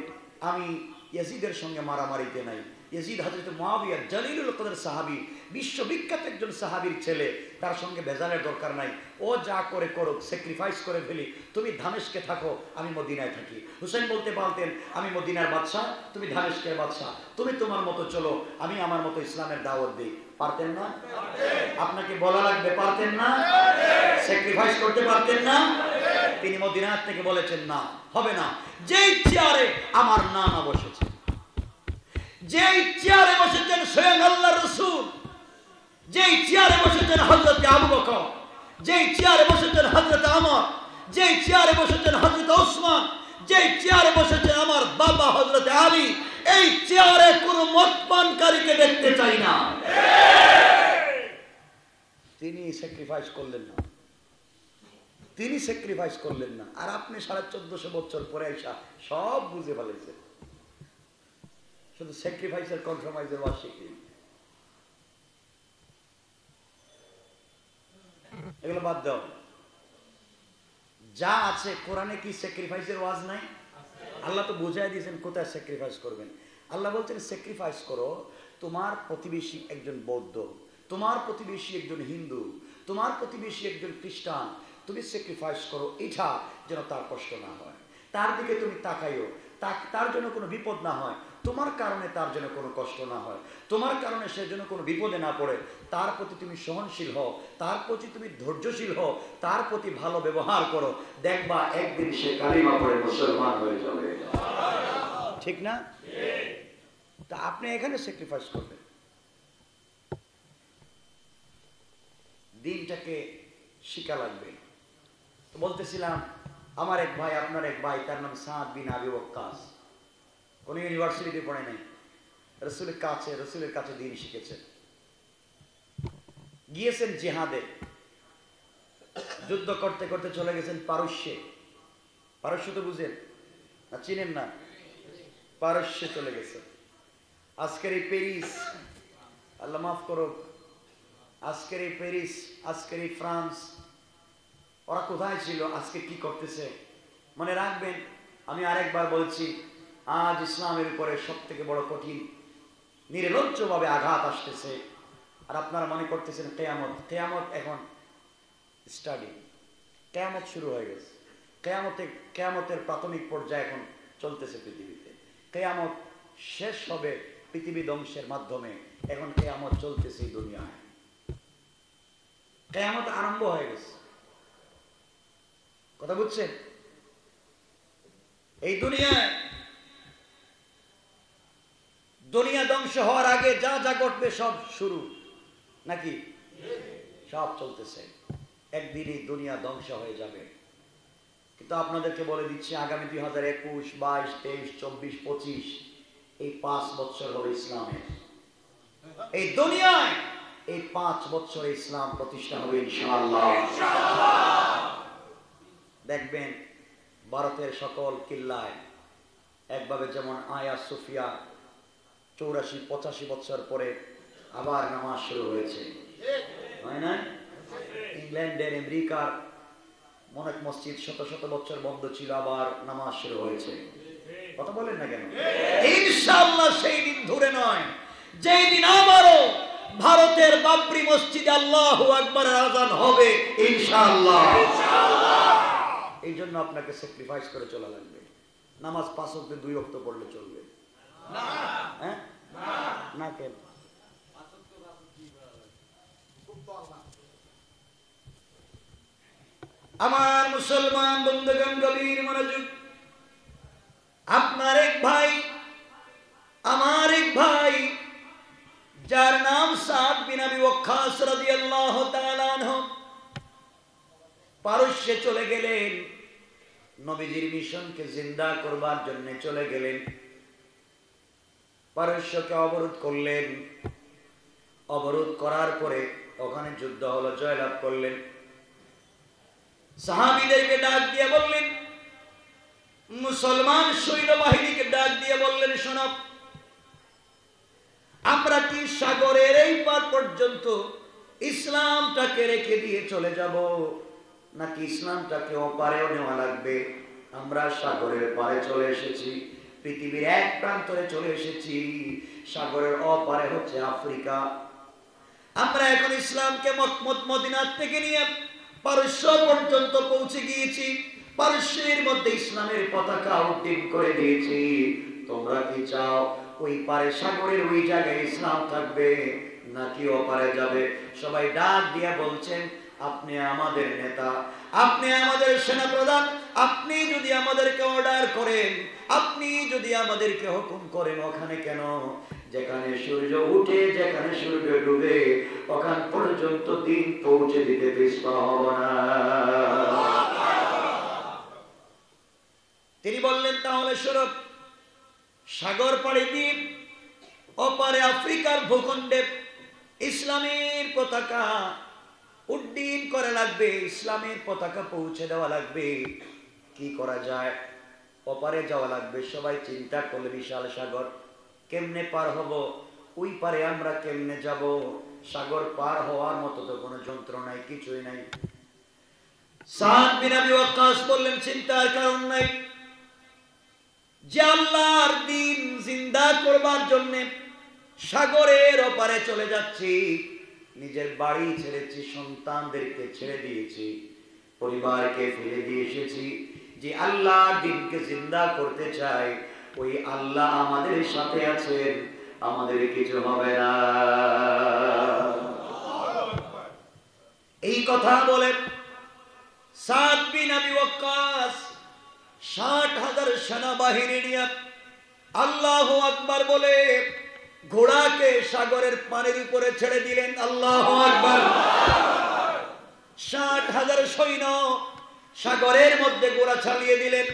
আমি ইয়াজিদের সঙ্গে মারামারিতে নাই। ইয়াজিদ হযরত মুআবিয়া জলিলুল কদর সাহাবী, বিশ্ববিখ্যাত একজন সাহাবীর ছেলে, তার সঙ্গে ভেজালের দরকার নাই। ও যা করে করুক, স্যাক্রিফাইস করে ফেলি, তুমি দামেস্কে থাকো, আমি মদিনায় থাকি। হুসেন বলতে পারতেন আমি মদিনার বাদশা, তুমি দামেস্কের বাদশা, তুমি তোমার মতো চলো, আমি আমার মতো ইসলামের দাওয়াত দিই। পারতেন না? আপনাকে বলা লাগবে পারতেন না? স্যাক্রিফাইস করতে পারতেন না? তিনি মদিনার থেকে বলেছেন না, হবে না। যেই চেয়ারে আমার নানা বসেছে, যেই চেয়ারে বসেছেন স্বয়ং আল্লাহর রাসূল, যেই চেয়ারে বসেছেন হযরত আবু বকর, যেই চেয়ারে বসেছেন হযরত ওমর, যেই চেয়ারে বসেছেন হযরত ওসমান, যেই চেয়ারে বসেছেন আমার বাবা হযরত আলী, এই চেয়ারে কোনো মতপানকারীকে দেখতে চাই না। তিনি স্যাক্রিফাইস করলেন না, তিনি স্যাক্রিফাইস করলেন না। আর আপনি 1450 বছর পরে এসা সব বুঝে ফেলেছেন, শুধু স্যাক্রিফাইসের কম্প্রোমাইজের ওয়াজ শিখলেন। এগুলো বাদ দাও। যা আছে কোরআনে কি স্যাক্রিফাইসের ওয়াজ নাই? আল্লাহ তো বুঝাই দিয়েছেন কোথায় স্যাক্রিফাইস করবেন। আল্লাহ বলছেন স্যাক্রিফাইস করো, তোমার প্রতিবেশী একজন বৌদ্ধ, তোমার প্রতিবেশী একজন হিন্দু, তোমার প্রতিবেশী একজন খ্রিস্টান, তুমি স্যাক্রিফাইস করো, এটা যেন তার কষ্ট না হয়, তার দিকে তুমি তাকাইও, তার জন্য কোনো বিপদ না হয়, তোমার কারণে তার জন্য কোনো কষ্ট না হয়, তোমার কারণে সে যেন কোনো বিপদে না পড়ে, তার প্রতি তুমি সহনশীল হও, তার প্রতি তুমি ধৈর্যশীল হও, তার প্রতি ভালো ব্যবহার করো, দেখবা একদিন সে কালিমা পড়ে মুসলমান হয়ে যাবে। ঠিক না? তা আপনি এখানে স্যাক্রিফাইস করবেন, দিনটাকে শিখা লাগবে। তো বলতেছিলাম আমার এক ভাই, আপনার এক ভাই, তার নাম সাদ বিন আবি ওয়াক্কাস, কোন ইউনিভার্সিটিতে পড়ে নাই, রসুলের কাছে দিন শিখেছেন, গিয়েছেন জিহাদে, যুদ্ধ করতে করতে চলে গেছেন পারস্যে। পারস্য তো বুঝেন না, চিনেন না? পারস্যে চলে গেছে। আজকের এই প্যারিস, আল্লাহ মাফ করো, আজকের এই প্যারিস, আজকের এই ফ্রান্স, ওরা কোথায় ছিল, আজকে কি করতেছে? মনে রাখবেন, আমি আরেকবার বলছি, আজ ইসলামের উপরে সব থেকে বড় কঠিন নির্লজ্জভাবে আঘাত আসতেছে। আর আপনারা মনে করতেছেন কিয়ামত, কিয়ামত এখন স্টাডি, কিয়ামত শুরু হয়ে গেছে, কিয়ামতের প্রাথমিক পর্যায়ে এখন চলতেছে পৃথিবীতে। কিয়ামত শেষ হবে পৃথিবী ধ্বংসের মাধ্যমে, এখন কিয়ামত চলতেছে এই দুনিয়ায়, কিয়ামত আরম্ভ হয়ে গেছে। কথা বুঝছেন? এই দুনিয়ায়, দুনিয়া ধ্বংস হওয়ার আগে যা যা ঘটবে সব শুরু নাকি? সব চলতেছে, একদিনই দুনিয়া ধ্বংস হয়ে যাবে। কিন্তু আপনাদেরকে বলে দিচ্ছি, আগামী 2021, 22, 23, 24, 25 এই 5 বছর হলো ইসলামের। এই দুনিয়ায় এই 5 বছরে ইসলাম প্রতিষ্ঠা হবে ইনশাআল্লাহ। দেখবেন ভারতের সকল কিল্লায় একভাবে যেমন আয়া সুফিয়া 84-85 বছর পরে আবার নামাজ শুরু হয়েছে, হয় না? ইংল্যান্ডের, আমেরিকার অনেক মসজিদ শত শত বছর বন্ধ ছিল, আবার নামাজ শুরু হয়েছে। কথা বলেন না কেন? ইনশাআল্লাহ সেই দিন দূরে নয়, যেই দিন আবারও ভারতের বাবরি মসজিদে আল্লাহু আকবারের আযান হবে ইনশাআল্লাহ। এই জন্য আপনাকে স্যাক্রিফাইস করে চলা লাগবে। নামাজ 5 ওয়াক্তে 2 ওয়াক্ত পড়লে চলবে না? হ্যাঁ না, কেন? আমার মুসলমান বন্ধুগণ, গভীর মনোযোগ। আপনার এক ভাই, আমার এক ভাই, যার নাম সাদ বিন আবি ওয়াক্কাস রাদিয়াল্লাহু তাআলা আনহু পারস্যে চলে গেলেন, নবীজির মিশনকে জিন্দা করবার জন্য চলে গেলেন। পারস্যকে অবরোধ করলেন, অবরোধ করার পরে ওখানে যুদ্ধ হলো, জয়লাভ করলেন। সাহাবীদেরকে ডাক দিয়ে বললেন, মুসলমান সৈন্যবাহিনীকে ডাক দিয়ে বললেন, শোনো, আমরা কি সাগরের এই পার পর্যন্ত ইসলামটাকে রেখে দিয়ে চলে যাব, নাকি ইসলামটাকে ওপারেও নেওয়া লাগবে? আমরা সাগরের পারে চলে এসেছি, পৃথিবীর এক প্রান্তরে চলে এসেছি, সাগরের ওপারে হচ্ছে আফ্রিকা। আমরা এখন ইসলামকে মদিনা থেকে নিয়ে পারস্য পর্যন্ত পৌঁছে গিয়েছি, পারস্যের মধ্যে ইসলামের পতাকা উড্ডীন করে দিয়েছি। তোমরা কি চাও ওই পারে সাগরের ওই জায়গায় ইসলাম থাকবে, নাকি ওপারে যাবে? সবাই ডাক দিয়ে বলছেন, আপনি আমাদের নেতা, আপনি আমাদের সেনাপ্রধান, আপনি যদি আমাদেরকে অর্ডার করেন, আপনি যদি আমাদেরকে হুকুম করেন, ওখানে কেন? যেখানে সূর্য উঠে, যেখানে সূর্য ডুবে, ওখান পর্যন্ত দিন পৌঁছে দিতে পিছপা হব না। তিনি বললেন, তাহলে শোনো, সাগর পাড়ি দিয়ে ওপারে আফ্রিকার ভূখণ্ডে ইসলামের পতাকা উড্ডীন করা লাগবে, ইসলামের পতাকা পৌঁছে দেওয়া লাগবে। কি করা যায়? ওপারে যাওয়া লাগবে। সবাই চিন্তা করলে, বিশাল সাগর, কেমনে পার হব? ওই পারে আমরা কেমনে যাব? সাগর পার হওয়ার মতো তো কোনো যন্ত্র নাই, কিছুই নাই। সাদ বিন আবি ওয়াক্কাস বললেন, চিন্তার কারণ নাই, যে আল্লাহর দ্বীন জিন্দা করবার জন্য সাগরের ওপারে চলে যাচ্ছি, নিজের বাড়ি ছেড়েছি, সন্তানদেরকে ছেড়ে দিয়েছি, পরিবারকে ফেলে দিয়ে এসেছি। যে আল্লাহর দ্বীনকে জিন্দা করতে চাই, ওই আল্লাহ আমাদের সাথে আছেন, আমাদের কিছু হবে না। এই কথা বলে সাদ বিন আবি ওয়াক্কাস 60,000 সেনাবাহিনী নিয়ে আল্লাহু আকবার বলে ঘোড়াকে সাগরের পানির উপরে ছেড়ে দিলেন। আল্লাহু আকবার। 60,000 সৈন্য সাগরের মধ্যে ঘোড়া চালিয়ে দিলেন।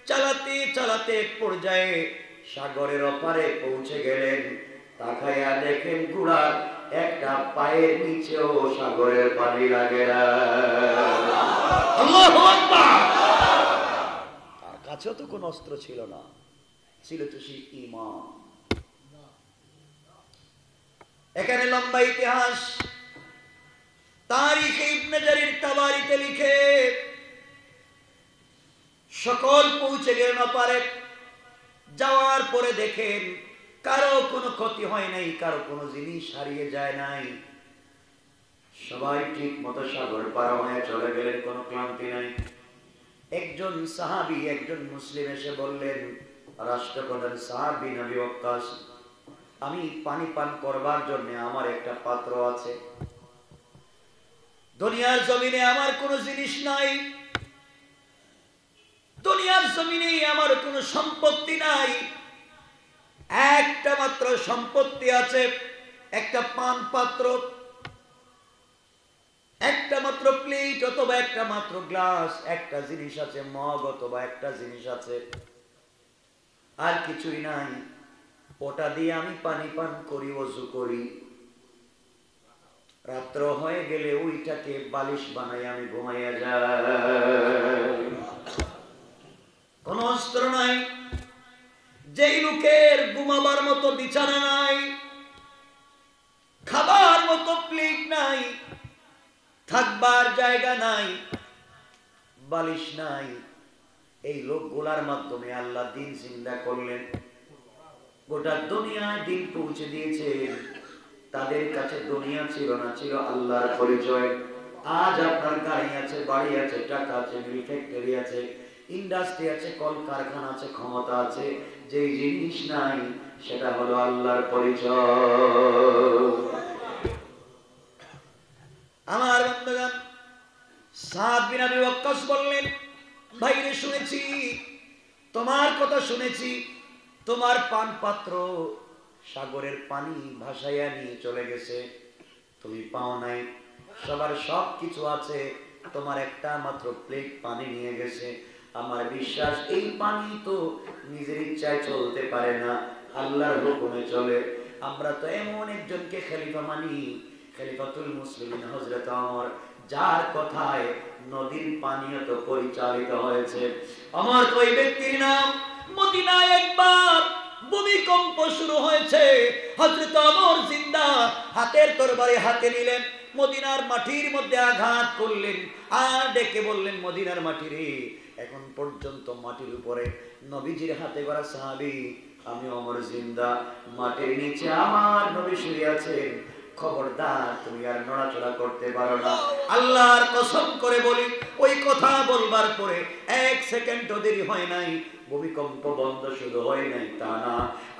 চালাতে চালাতে পর্যায়ে সাগরের ওপারে পৌঁছে গেলেন। তাকায়া দেখেন ঘোড়ার একটা পায়ের নিচেও সাগরের পানি লাগে না। আল্লাহু আকবার। তার কাছেও তো কোনো অস্ত্র ছিল না, ছিল তো সেই ঈমান। এখানে লম্বা ইতিহাস তারিখে ইবনে জারির তাবারিতে লিখে সকল পৌঁছে গেলেন ওপারে। যাওয়ার পরে দেখেন কারো কোনো ক্ষতি হয় নাই, কারো কোনো জিনিস হারিয়ে যায় নাই, সবাই ঠিক মতো সাগর পার হয়ে চলে গেলেন, কোনো ক্লান্তি নাই। একজন সাহাবী, একজন মুসলিম এসে বললেন, রাষ্ট্রপ্রধান সাদ বিন আবি ওয়াক্কাস, আমি পানি পান করবার জন্য আমার একটা পাত্র আছে, দুনিয়ার জমিনে আমার কোনো জিনিস নাই, দুনিয়ার জমিনে আমার কোনো সম্পত্তি নাই, একটা মাত্র সম্পত্তি আছে, একটা পান পাত্র, একটা মাত্র প্লেট অথবা একটা মাত্র গ্লাস, একটা জিনিস আছে মগ অথবা একটা জিনিস আছে, আর কিছুই নাই। ওটা দিয়ে আমি পানি পান করি, ওযু করি, রাত্র হয়ে গেলে ওইটাকে বালিশ বানাই আমি ঘুমাইয়া যাই। কোন অস্ত্র নাই, যেই লোকের ঘুমাবার মতো বিছানা নাই, খাবার মতো প্লেট নাই, থাকবার জায়গা নাই, বালিশ নাই, এই লোকগুলার মাধ্যমে আল্লাহ দিন জিন্দা করলেন। গোটা দুনিয়ায় দিন পৌঁছে দিয়েছেন। তাদের কাছে দুনিয়া ছিল না, ছিল আল্লাহর পরিচয়। আজ আপনার গাড়ি আছে, বাড়ি আছে, টাকা আছে, মিল ফ্যাক্টরি আছে, ইন্ডাস্ট্রি আছে, কল কারখানা আছে, ক্ষমতা আছে, যে জিনিস নাই সেটা হলো আল্লাহর পরিচয়। আমার বন্ধুগণ, সাদ বিন আবি ওয়াক্কাস বললেন, ভাইরে শুনেছি, তোমার কথা শুনেছি, তোমার পান পাত্র সাগরের পানি ভাসাইয়া নিয়ে চলে গেছে, তুমি পাও নাই, সবার সব কিছু আছে, তোমার একটা মাত্র প্লেট পানি নিয়ে গেছে। আমার বিশ্বাস এই পানি তো নিজের ইচ্ছায় চলতে পারে না, আল্লাহর হুকুমে চলে। আমরা তো এমন একজনকে খলিফা মানি, খলিফাতুল মুসলিমিন হযরত ওমর, যার কথায় নদীর পানিও তো পরিচালিত হয়েছে। আমার তো ওই ব্যক্তির নাম। মদিনায় একবার ভূমিকম্প শুরু হয়েছে, হযরত ওমর জিন্দা হাতের তরবারি হাতে নিলেন, মদিনার মাটির মধ্যে আঘাত করলেন আর ডেকে বললেন, মদিনার মাটি রে, এখন পর্যন্ত মাটির উপরে নবীজির হাতে গড়া সাহাবী আমি ওমর জিন্দা, মাটির নিচে আমার নবী শুয়ে আছেন, খবরদার তুমি আর নড়াচড়া করতে পারো না। আল্লাহর কসম করে বলি, ওই কথা বলবার পরে এক সেকেন্ডও দেরি হয় নাই, ভূমিকম্প বন্ধ শুরু হয় নাই তা না,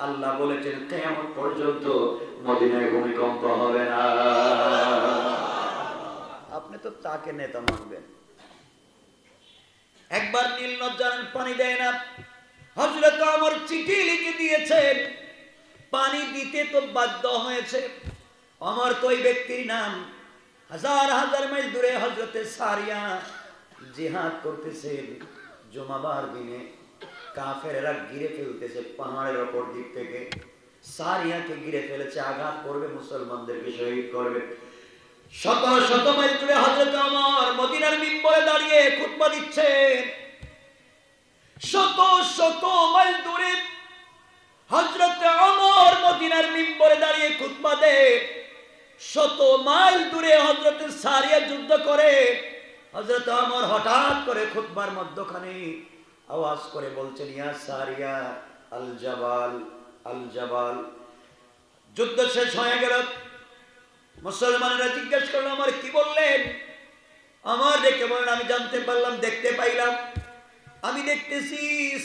আল্লাহ বলেছেন কিয়ামত পর্যন্ত মদিনায় ভূমিকম্প হবে না। আপনি তো তাকে নেতা মানবেন। একবার নীল নদের পানি দেয় না, হযরত ওমর চিঠি লিখে দিয়েছেন, পানি দিতে তো বাধ্য হয়েছে। ওমর তো ওই ব্যক্তির নাম। হাজার হাজার মাইল দূরে হযরতে সারিয়া জিহাদ করতেছেন, জুমাবার দিনে কাফেররা ঘিরে ফেলতেছে পাহাড়ের উপর দিক থেকে, সারিয়াকে ঘিরে ফেলেছে, আঘাত করবে, মুসলমানদেরকে শহীদ করবে। শত শত মাইল দূরে হযরত ওমর মদিনার মিম্বরে দাঁড়িয়ে খুতবা দিচ্ছেন। শত শত মাইল দূরে হযরত ওমর মদিনার মিম্বরে দাঁড়িয়ে খুতবা দেয়। শত মাইল দূরে হযরত সারিয়া যুদ্ধ করে। হযরত ওমর হঠাৎ করে খুতবার মধ্যখানে আওয়াজ করে বলছেন, ইয়া সারিয়া আল জাবাল আল জাবাল। যুদ্ধ শেষ হয়ে গেল। মুসলমানেরা জিজ্ঞেস করলো, আমার কি বললেন? আমার ডেকে বললেন, আমি জানতে পারলাম, দেখতে পাইলাম, আমি দেখতেছি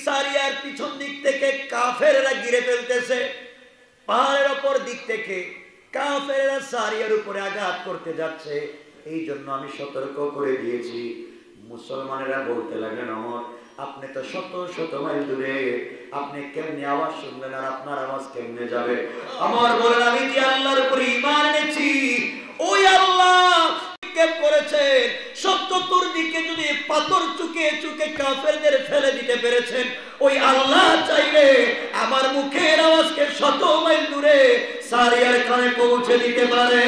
সারিয়ার পিছন দিক থেকে কাফেররা ঘিরে ফেলতেছে, পাহাড়ের উপর দিক থেকে কাফেররা সারিয়ার উপরে আঘাত করতে যাচ্ছে, এই জন্য আমি সতর্ক করে দিয়েছি। মুসলমানেরা বলতে লাগলেন, ওমর আপনি তো শত শত মাইল দূরে, আপনি কেমনে আওয়াজ শুনলেন আর আপনার আওয়াজ কেমনে যাবে? ওমর বলেন, আমি যে আল্লাহর উপর ঈমান এনেছি, ওই আল্লাহ করেছেন, সত্যতুর দিকে যদি পাথর চুকে চুকে কাফেরদের ফেলে দিতে পেরেছেন, ওই আল্লাহ চাইলে আমার মুখের আওয়াজকে শত মাইল দূরে সারিয়ার কানে পৌঁছে দিতে পারে।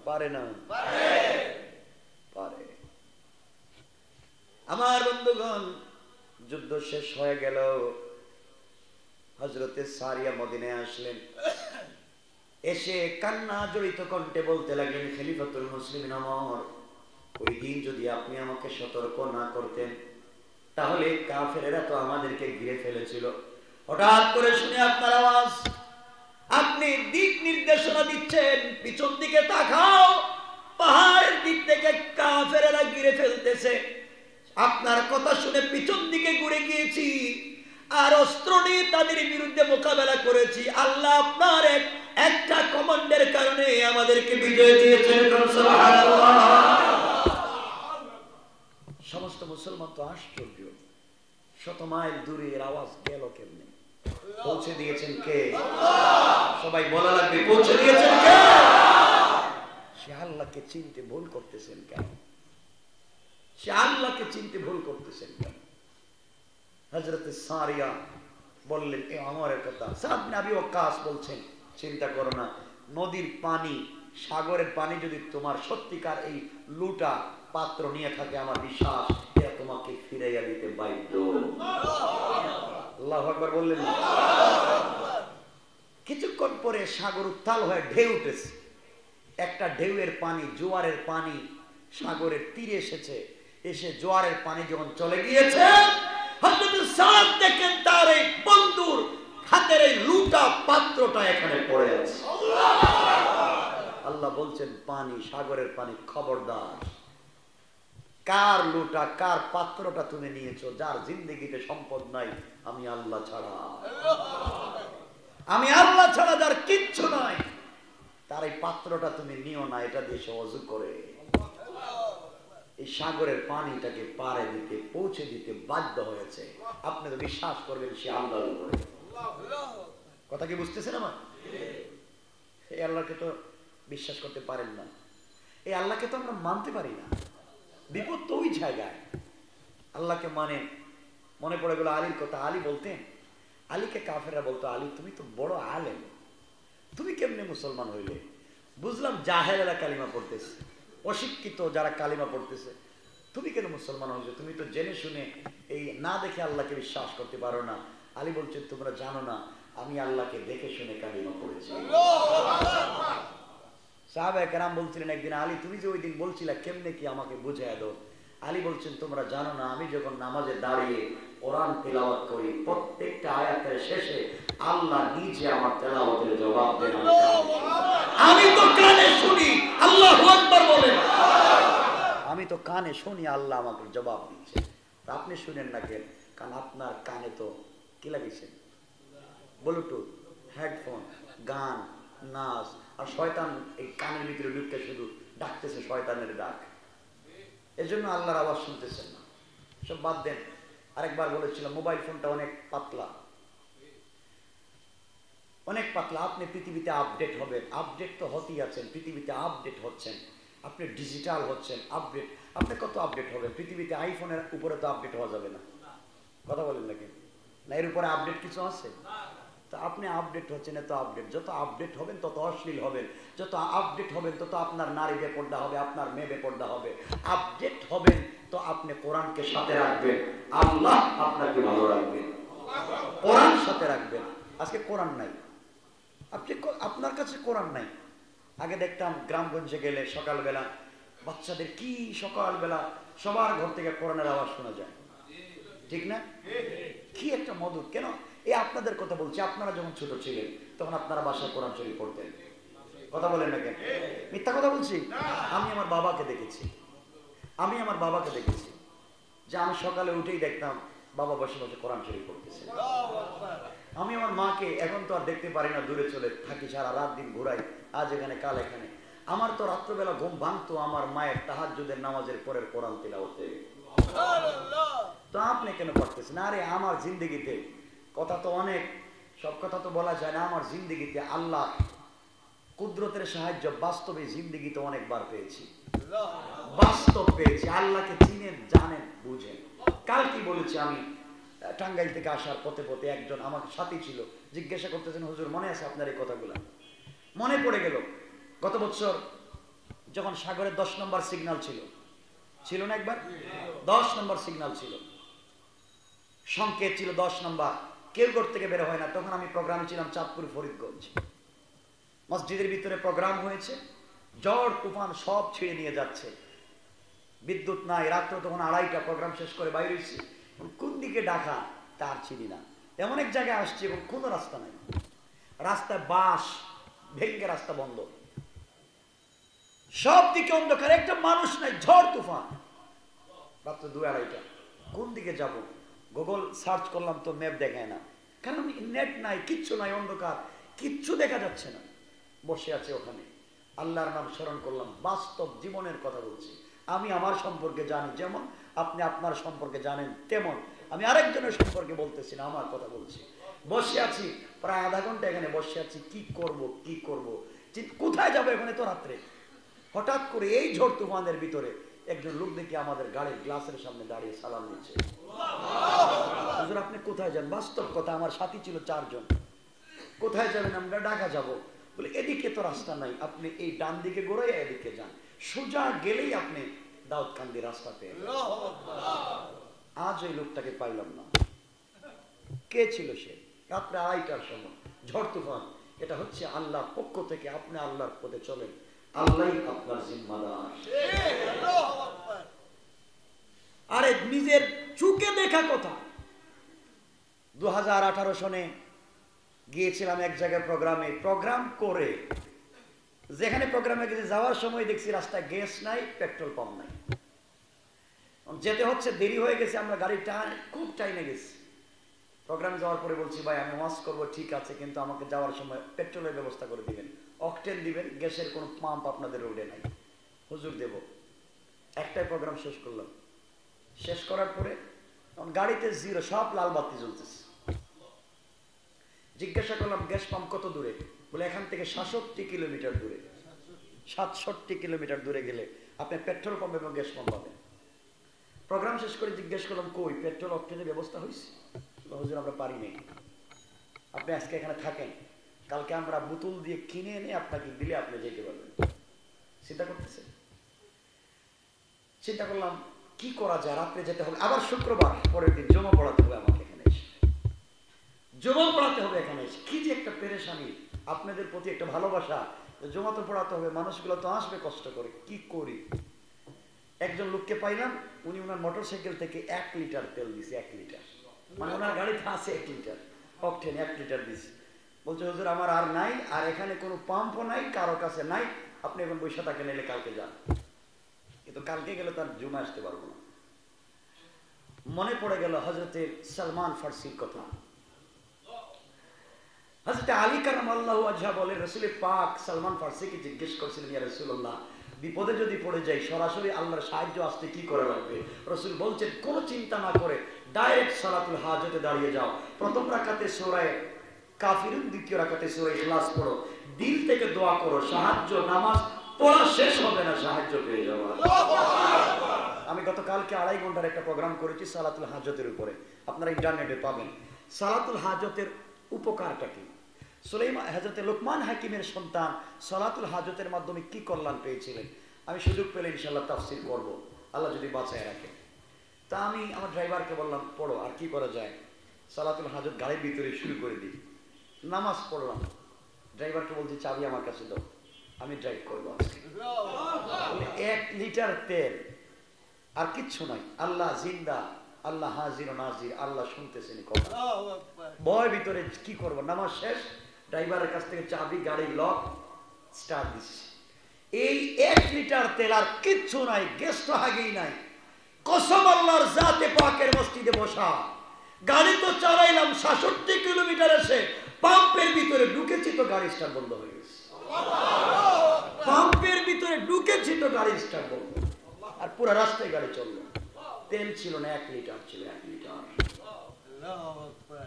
পারে না? পারে। আমার বন্ধুগণ, যুদ্ধ শেষ হয়ে গেল। হযরতে সারিয়া মদিনায় আসলেন, এসে কান্না জড়িত কণ্ঠে বলতে লাগলেন, খলিফাতুল মুসলিমিন ওমর, ওই দিন যদি আপনি আমাকে সতর্ক না করতেন, তাহলে কাফেরেরা তো আমাদেরকে ঘিরে ফেলেছিল। হঠাৎ করে শুনে আপনার আওয়াজ, আপনি দিক নির্দেশনা দিচ্ছেন, পিছন দিকে তাকাও, পাহাড়ের দিক থেকে কাফেরেরা ঘিরে ফেলতেছে। আপনার কথা শুনে পিছন দিকে ঘুরে গিয়েছি আর অস্ত্র নিয়ে তাদের বিরুদ্ধে মোকাবেলা করেছি। আল্লাহ আপনার একটা কমান্ডের কারণে আমাদেরকে বিজয় দিয়েছেন। সমস্ত মুসলমান তো আশ্চর্য, শত মাইল দূরে এর আওয়াজ গেল কেমনে? পৌঁছে দিয়েছেন কে? সবাই বলা লাগবে, পৌঁছে দিয়েছেন কে? সে আল্লাহকে চিনতে ভুল করতেছেন কেন? সে আল্লাহকে চিনতে ভুল করতেছেন কেন? হযরতে সারিয়া বললেন, এ ওমরের কথা। সাদ বিন আবি ওয়াক্কাস বলছেন, চিন্তা করো না, নদীর পানি, সাগরের পানি যদি তোমার সত্যিকার এই লুটা পাত্র নিয়ে থাকে, আমার বিশ্বাস এরা তোমাকে ফিরাইয়া দিতে বাধ্য। আল্লাহু আকবার বললেন। কিছুক্ষণ পরে সাগর উত্তাল হয়ে ঢেউ উঠেছে। একটা ঢেউয়ের পানি, জোয়ারের পানি সাগরের তীরে এসেছে। এসে জোয়ারের পানি যখন চলে গিয়েছে, হযরত সাদ দেখেন তার এই বন্ধুর হাতের এই লুটা পাত্রটা এখানে পড়ে আছে। আল্লাহ বলছেন, পানি, সাগরের পানি, খবরদার, কার লুটা, কার পাত্রটা তুমি নিয়েছো? যার জিন্দেগিতে সম্পদ নাই আমি আল্লাহ ছাড়া, আমি আল্লাহ ছাড়া যার কিচ্ছু নাই, তার এই পাত্রটা তুমি নিও না। এটা দিয়ে সে ওযু করে এই সাগরের পানিটাকে পারে দিতে, পৌঁছে দিতে বাধ্য হয়েছে। আপনি তো বিশ্বাস করবেন সে আল্লাহর উপরে। কথা কি বুঝতেছেন আমার? এই আল্লাহকে তো বিশ্বাস করতে পারেন না, এই আল্লাহকে তো আমরা মানতে পারি না। বিপদ তো ওই জায়গায়। আল্লাহকে মানে মনে পড়ে গেল আলীর কথা। আলী বলতেন, আলীকে কাফেররা বলতো, আলী তুমি তো বড় আলেম, তুমি কেমনে মুসলমান হইলে? বুঝলাম জাহেলেরা কালিমা পড়তেছে, অশিক্ষিত যারা কালিমা পড়তেছে, তুমি কেন মুসলমান হয়েছো? তুমি তো জেনে শুনে এই না দেখে আল্লাহকে বিশ্বাস করতে পারো না। আলী বলছে, তোমরা জানো না আমি আল্লাহকে দেখে শুনে কালিমা পড়েছি। সাহাবায়ে কেরাম বলছিলেন একদিন, আলী তুমি যে ওই দিন বলছিলা কেমনে কি আমাকে বুঝাইয়া দাও। আলী বলছেন, তোমরা জানো না আমি যখন নামাজে দাঁড়িয়ে কোরআন তিলাওয়াত করি, প্রত্যেকটা আয়াতের শেষে আল্লাহ নিজে আমার তেলাওয়াতের জবাব দেন। আমি তো কানে শুনি, আল্লাহু আকবার বলেন। আমি তো কানে শুনি, আল্লাহ আমাকে জবাব দিচ্ছে। আপনি শুনেন না কেন? কারণ আপনার কানে তো কি লাগিয়েছেন? ব্লুটুথ, হেডফোন, গান, নাচ, আর শয়তান এই কানের ভিতরে ঢুকতে শুধু ডাকতেছে শয়তানের ডাক। এজন্য আল্লাহর আওয়াজ শুনতেছেন না। সব বাদ দেন। আরেকবার বলেছিলাম মোবাইল ফোনটা অনেক পাতলা, অনেক পাতলা। আপনি পৃথিবীতে আপডেট হবেন, আপডেট তো হতেই আছেন, পৃথিবীতে আপডেট হচ্ছেন, আপনি ডিজিটাল হচ্ছেন, আপডেট। আপনি কত আপডেট হবেন পৃথিবীতে? আইফোনের উপরে তো আপডেট হওয়া যাবে না, কথা বলেন নাকি? না এর উপরে আপডেট কিছু আছে? তো আপনি আপডেট হচ্ছেন, এত আপডেট। যত আপডেট হবেন তত অশ্লীল হবেন, যত আপডেট হবেন তত আপনার নারী বেপর্দা হবে, আপনার মেয়ে বেপর্দা হবে। আপডেট হবেন তো আপনি কোরআনকে সাথে রাখবেন, আল্লাহ আপনাকে ভালো রাখবেন, কোরআন সাথে রাখবেন। আজকে কোরআন নাই, আপনি আপনার কাছে কোরআন নাই। আগে দেখতাম গ্রামগঞ্জে গেলে সকালবেলা বাচ্চাদের কি সকালবেলা সবার ঘর থেকে কোরআনের আওয়াজ শোনা যায়, ঠিক না? কি একটা মধুর। কেন এই আপনাদের কথা বলছি, আপনারা যখন ছোট ছিলেন তখন আপনারা বাসায় কোরআন শরীফ পড়তেন, কথা বলেন না কেন? মিথ্যা কথা বলছি? আমি আমার বাবাকে দেখেছি, যে আমি সকালে উঠেই দেখতাম বাবা বসে বসে কোরআন শরীফ পড়তেছে। আমি আমার মাকে এখন তো আর দেখতে পারি না, দূরে চলে থাকি, সারা রাত দিন ঘুরাই, আজ এখানে কাল এখানে। আমার তো রাত্রবেলা ঘুম ভাঙতো আমার মায়ের তাহাজ্জুদের নামাজের পরের কোরআন তিলাওয়াতে। তো আপনি কেন করতেছেন? আরে আমার জিন্দেগিতে কথা তো অনেক, সব কথা তো বলা যায় না। আমার জিন্দেগিতে আল্লাহ কুদরতের সাহায্য বাস্তবে জিন্দেগিতে অনেকবার পেয়েছি, বাস্তব পেয়েছি। আল্লাহকে চিনেন, জানেন, বুঝেন। কাল কি বলেছি আমি, টাঙ্গাইল থেকে আসার পথে পথে একজন আমার সাথী ছিল, জিজ্ঞাসা করতেছেন, হুজুর মনে আছে আপনার এই কথাগুলো? মনে পড়ে গেল গত বছর যখন সাগরের 10 নম্বর সিগন্যাল ছিল না একবার? 10 নম্বর সিগন্যাল ছিল, সংকেত ছিল 10 নম্বর, কেউ ঘর থেকে বের হয় না। তখন আমি প্রোগ্রামে ছিলাম চাঁদপুর ফরিদগঞ্জ, মসজিদের ভিতরে প্রোগ্রাম হয়েছে, ঝড় তুফান সব ছিঁড়ে নিয়ে যাচ্ছে, বিদ্যুৎ নাই, রাত্র তখন 2:30টা, প্রোগ্রাম শেষ করে বাইরে হয়েছি। কোন দিকে ডাকা তার চিনি না, এমন এক জায়গায় আসছি এবং কোনো রাস্তা নাই, রাস্তায় বাঁশ ভেঙে রাস্তা বন্ধ, সব দিকে অন্ধকার, একটা মানুষ নাই, ঝড় তুফান, রাত্র 2-2:30টা। কোন দিকে যাব? গুগল সার্চ করলাম তো ম্যাপ দেখায় না, কারণ নেট নাই, কিচ্ছু নাই, অন্ধকার, কিচ্ছু দেখা যাচ্ছে না। বসে আছে ওখানে, আল্লাহর নাম স্মরণ করলাম। বাস্তব জীবনের কথা বলছি। আমি আমার সম্পর্কে জানি যেমন, আপনি আপনার সম্পর্কে জানেন তেমন। আমি আরেকজনের সম্পর্কে বলতেছি না, আমার কথা বলছি। বসে আছি প্রায় আধা ঘন্টা এখানে বসে আছি, কি করব, কোথায় যাবো এখন তো রাত্রে। হঠাৎ করে এই ঝড় তুফানের ভিতরে একজন লোক দেখি আমাদের গাড়ির গ্লাসের সামনে দাঁড়িয়ে সালাম দিচ্ছে। হুজুর আপনি কোথায় যান? বাস্তব কথা, আমার সাথী ছিল 4 জন। কোথায় যাবেন? আমরা ঢাকা যাব। বলে এদিকে তো রাস্তা নাই, আপনি এই ডান দিকে ঘুরে এদিকে যান, সোজা গেলেই আপনি দাউদকান্দি রাস্তা পেয়ে যাবেন। আজ ওই লোকটাকে পাইলাম না। কে ছিল সে? রাত্রে 2:30টার সময় ঝড় তুফান। এটা হচ্ছে আল্লাহর পক্ষ থেকে, আপনি আল্লাহর পথে চলেন, আল্লাহই আপনার জিম্মাদার। আরে নিজের চোখে দেখা কথা। 2018 সনে গিয়েছিলাম এক জায়গায় প্রোগ্রাম করে, যেখানে প্রোগ্রামে গেছে যাওয়ার সময় দেখছি রাস্তায় গ্যাস নাই, পেট্রোল পাম্প নাই, যেতে হচ্ছে, দেরি হয়ে গেছে, আমরা গাড়িটা খুব টাইমে গেছি। প্রোগ্রামে যাওয়ার পরে বলছি, ভাই আমি ওয়াজ করবো ঠিক আছে, কিন্তু আমাকে যাওয়ার সময় পেট্রোলের ব্যবস্থা করে দিবেন, অকটেন দিবেন, গ্যাসের কোনো পাম্প আপনাদের রোডে নাই। হুজুর দেব। একটাই প্রোগ্রাম শেষ করলাম। শেষ করার পরে গাড়িতে জিরো, সব লাল বাতি জ্বলতেছে। জিজ্ঞাসা করলাম গ্যাস পাম্প কত দূরে? বলে এখান থেকে 67 কিলোমিটার দূরে, 67 কিলোমিটার দূরে গেলে আপনি পেট্রোল পাম্প এবং গ্যাস পাম্প পাবেন। প্রোগ্রাম শেষ করে জিজ্ঞেস করলাম কই পেট্রোল অকটেনের ব্যবস্থা হয়েছে? হুজুর আমরা পারি নাই। আপনি আজকে এখানে থাকেন, কালকে আমরা বোতল দিয়ে কিনে এনে আপনাকে দিলে আপনি যেতে পারবেন। চিন্তা করতেছেন? চিন্তা করলাম কি করা যায়, রাত্রে যেতে হবে, আবার শুক্রবার পরের দিন জমা পড়াতে হবে আমাকে এখানে এসে, জমা পড়াতে হবে এখানে এসে। কি যে একটা পেরেশানি, আপনাদের প্রতি একটা ভালোবাসা, জমা তো পড়াতে হবে, মানুষগুলো তো আসবে কষ্ট করে। কি করি? একজন লোককে পাইলাম, উনি ওনার মোটরসাইকেল থেকে 1 লিটার তেল দিছে, 1 লিটার, মানে ওনার গাড়িতে আছে 1 লিটার অকটেন, 1 লিটার দিছে। বলছে হুজুর আমার আর নাই, আর এখানে কোনো পাম্পও নাই, কারো কাছে নাই, আপনি এখন বৈশা থাকেন, এলে কালকে যান। কিন্তু কালকে গেলে তার জুমা আসতে পারবো না। মনে পড়ে গেল হযরতে সালমান ফার্সির কথা। হযরতে আলী কারামাল্লাহু ওয়াজহা বলে রাসূল পাক সালমান ফার্সিকে জিজ্ঞেস করেছিলেন, ইয়া রাসূলুল্লাহ বিপদে যদি পড়ে যাই সরাসরি আল্লাহর সাহায্য আসতে কি করা লাগবে? রাসূল বলছেন কোনো চিন্তা না করে ডাইরেক্ট সালাতুল হাজতে দাঁড়িয়ে যাও। প্রথম রাকাতে সূরা কাফিরুন, দ্বিতীয় রাকাতে সূরা ইখলাস পড়ো, দিল থেকে দোয়া করো, সাহায্য নামাজ পড়া শেষ হবে না, সাহায্য পেয়ে যাওয়া। আমি গতকালকে 2.5 ঘন্টার একটা প্রোগ্রাম করেছি সালাতুল হাজতের উপরে, আপনারা ইন্টারনেটে পাবেন। সালাতুল হাজতের উপকারটা কি? হযরতে লোকমান হাকিমের সন্তান সালাতুল হাজতের মাধ্যমে কি কল্যাণ পেয়েছিলেন, আমি সুযোগ পেলে ইনশাআল্লাহ তাফসীর করব, আল্লাহ যদি বাঁচায় রাখে। তা আমি আমার ড্রাইভারকে বললাম পড়ো, আর কি করা যায়, সালাতুল হাজত গাড়ির ভিতরে শুরু করে দিই। নামাজ পড়লাম, ড্রাইভারকে বলছি চাবি আমার কাছে দাও, আমি ড্রাইভ করবো। 1 লিটার তেল আর কিচ্ছু নাই, আল্লাহ জিন্দা, আল্লাহ হাজির ও নাজির, আল্লাহ শুনতেছেন কথা। ভয় ভিতরে কি করব, নামাজ শেষ, ড্রাইভারের কাছ থেকে চাবি, গাড়ি লক, স্টার্ট দিচ্ছি। এই 1 লিটার তেল আর কিচ্ছু নাই, গ্যাস তো আগেই নাই। কসম আল্লাহর জাতে পাকের মসজিদে বসা, গাড়ি তো চালাইলাম 67 কিলোমিটার, এসে পাম্পের ভিতরে ঢুকেছি তো গাড়ি স্টার্ট বন্ধ হয়ে গেছে। পাম্পের ভিতরে ঢুকেছি তো গাড়ি স্টার্ট বন্ধ, আর পুরো রাস্তায় গাড়ি চললো। তেল ছিল না, 1 লিটার ছিল, 1 লিটার।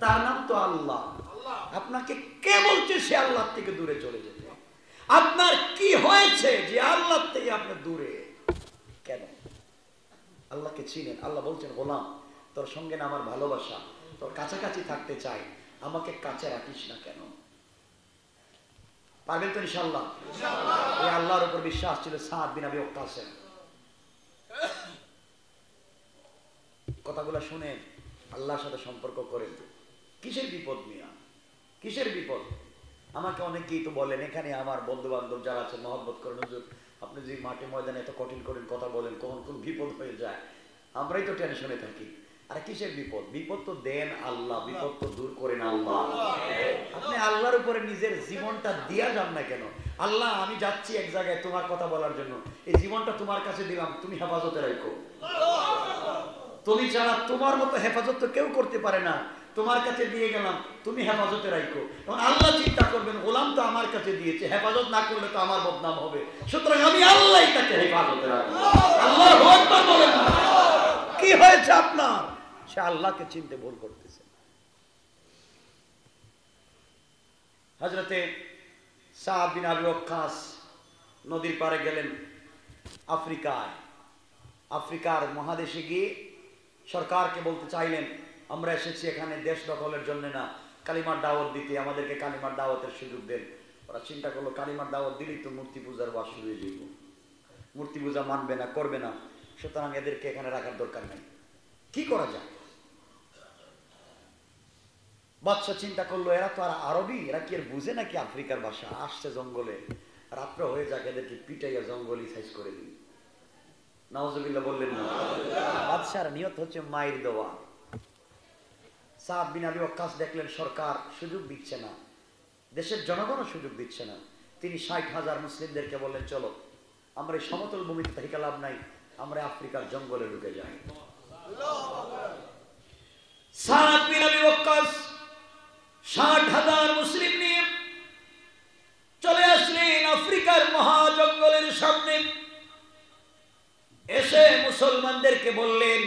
তার নাম তো আল্লাহ। আপনাকে কে বলছে সে আল্লাহ থেকে দূরে চলে যেতে? আপনার কি হয়েছে যে আল্লাহ থেকে আপনি দূরে কেন? আল্লাহকে চিনেন। আল্লাহ বলছেন গোলাম তোর সঙ্গে না আমার ভালোবাসা, তোর কাছাকাছি থাকতে চাই, আমাকে কাছে রাখিস না কেন? পারবেন তো ইনশাআল্লাহ? এই আল্লাহর উপর বিশ্বাস ছিল সাদ বিন আবি ওয়াক্কাসের। কথাগুলো শুনে আল্লাহর সাথে সম্পর্ক করেন। কিসের বিপদ মিয়া, কিসের বিপদ? আমাকে অনেকেই তো বলেন, এখানে আমার বন্ধু বান্ধব যারা আছেন মহব্বত করেন, হুজুর আপনি যে মাঠে ময়দানে এত কঠিন করেন কথা বলেন, কখন কোন বিপদ হয়ে যায়, আমরাই তো টেনশনে থাকি। আর কিসের বিপদ? বিপদ তো দেন আল্লাহ, বিপদ তো দূর করেন আল্লাহ। আপনি আল্লাহর উপরে নিজের জীবনটা দিয়া যান না কেন? আল্লাহ আমি যাচ্ছি এক জায়গায় তোমার কথা বলার জন্য, এই জীবনটা তোমার কাছে দিলাম, তুমি হেফাজতে রাখো। তুমি ছাড়া তোমার মতো হেফাজত তো কেউ করতে পারে না, তোমার কাছে দিয়ে গেলাম, তুমি হেফাজতে রাখো। তখন আল্লাহ চিন্তা করবেন গোলাম তো আমার কাছে দিয়েছে, হেফাজত না করলে তো আমার বদনাম হবে, সুতরাং আমি আল্লাহই তাকে হেফাজতে রাখবো। আল্লাহু আকবার বলেন না। কি হয়েছে আপনার? সে আল্লাহকে চিনতে ভুল করতেছে। হযরতে সাদ বিন আবি ওয়াক্কাস নদীর পাড়ে গেলেন আফ্রিকায়। আফ্রিকার মহাদেশে গিয়ে সরকারকে বলতে চাইলেন আমরা এসেছি এখানে দেশ দখলের জন্য না, কালিমার দাওয়াত দিতে, আমাদেরকে কালিমার দাওয়াতের সুযোগ দেন। ওরা চিন্তা করলো কালিমার দাওয়াত দিলেই তো মূর্তি পূজার বাস শুরু হয়ে যাইব, মূর্তি পূজা মানবে না, করবে না, সুতরাং এদেরকে এখানে রাখার দরকার নেই। কি করা যায়? বাদশা চিন্তা করলো এরা তো আর আরবি, এরা কি আর বুঝে নাকি আফ্রিকার ভাষা? আসছে জঙ্গলে, রাত্র হয়ে যাক, এদেরকে পিটাইয়া জঙ্গলই সাইজ করে দিই। নাউজুবিল্লাহ বললেন না? বাদশার নিয়ত হচ্ছে মাইর দেওয়া। সাদ বিন আবি ওয়াক্কাস দেখলেন সরকার সুযোগ দিচ্ছে না, দেশের জনগণও সুযোগ দিচ্ছে না। তিনি 60,000 মুসলিমদেরকে বললেন চলো আমরা এই সমতল ভূমিতে থেকে লাভ নাই, আমরা আফ্রিকার জঙ্গলে ঢুকে যাই। সাদ বিন আবি ওয়াক্কাস 60,000 মুসলিম নিয়ে চলে আসলেন আফ্রিকার মহা জঙ্গলের সামনে। এসে মুসলমানদেরকে বললেন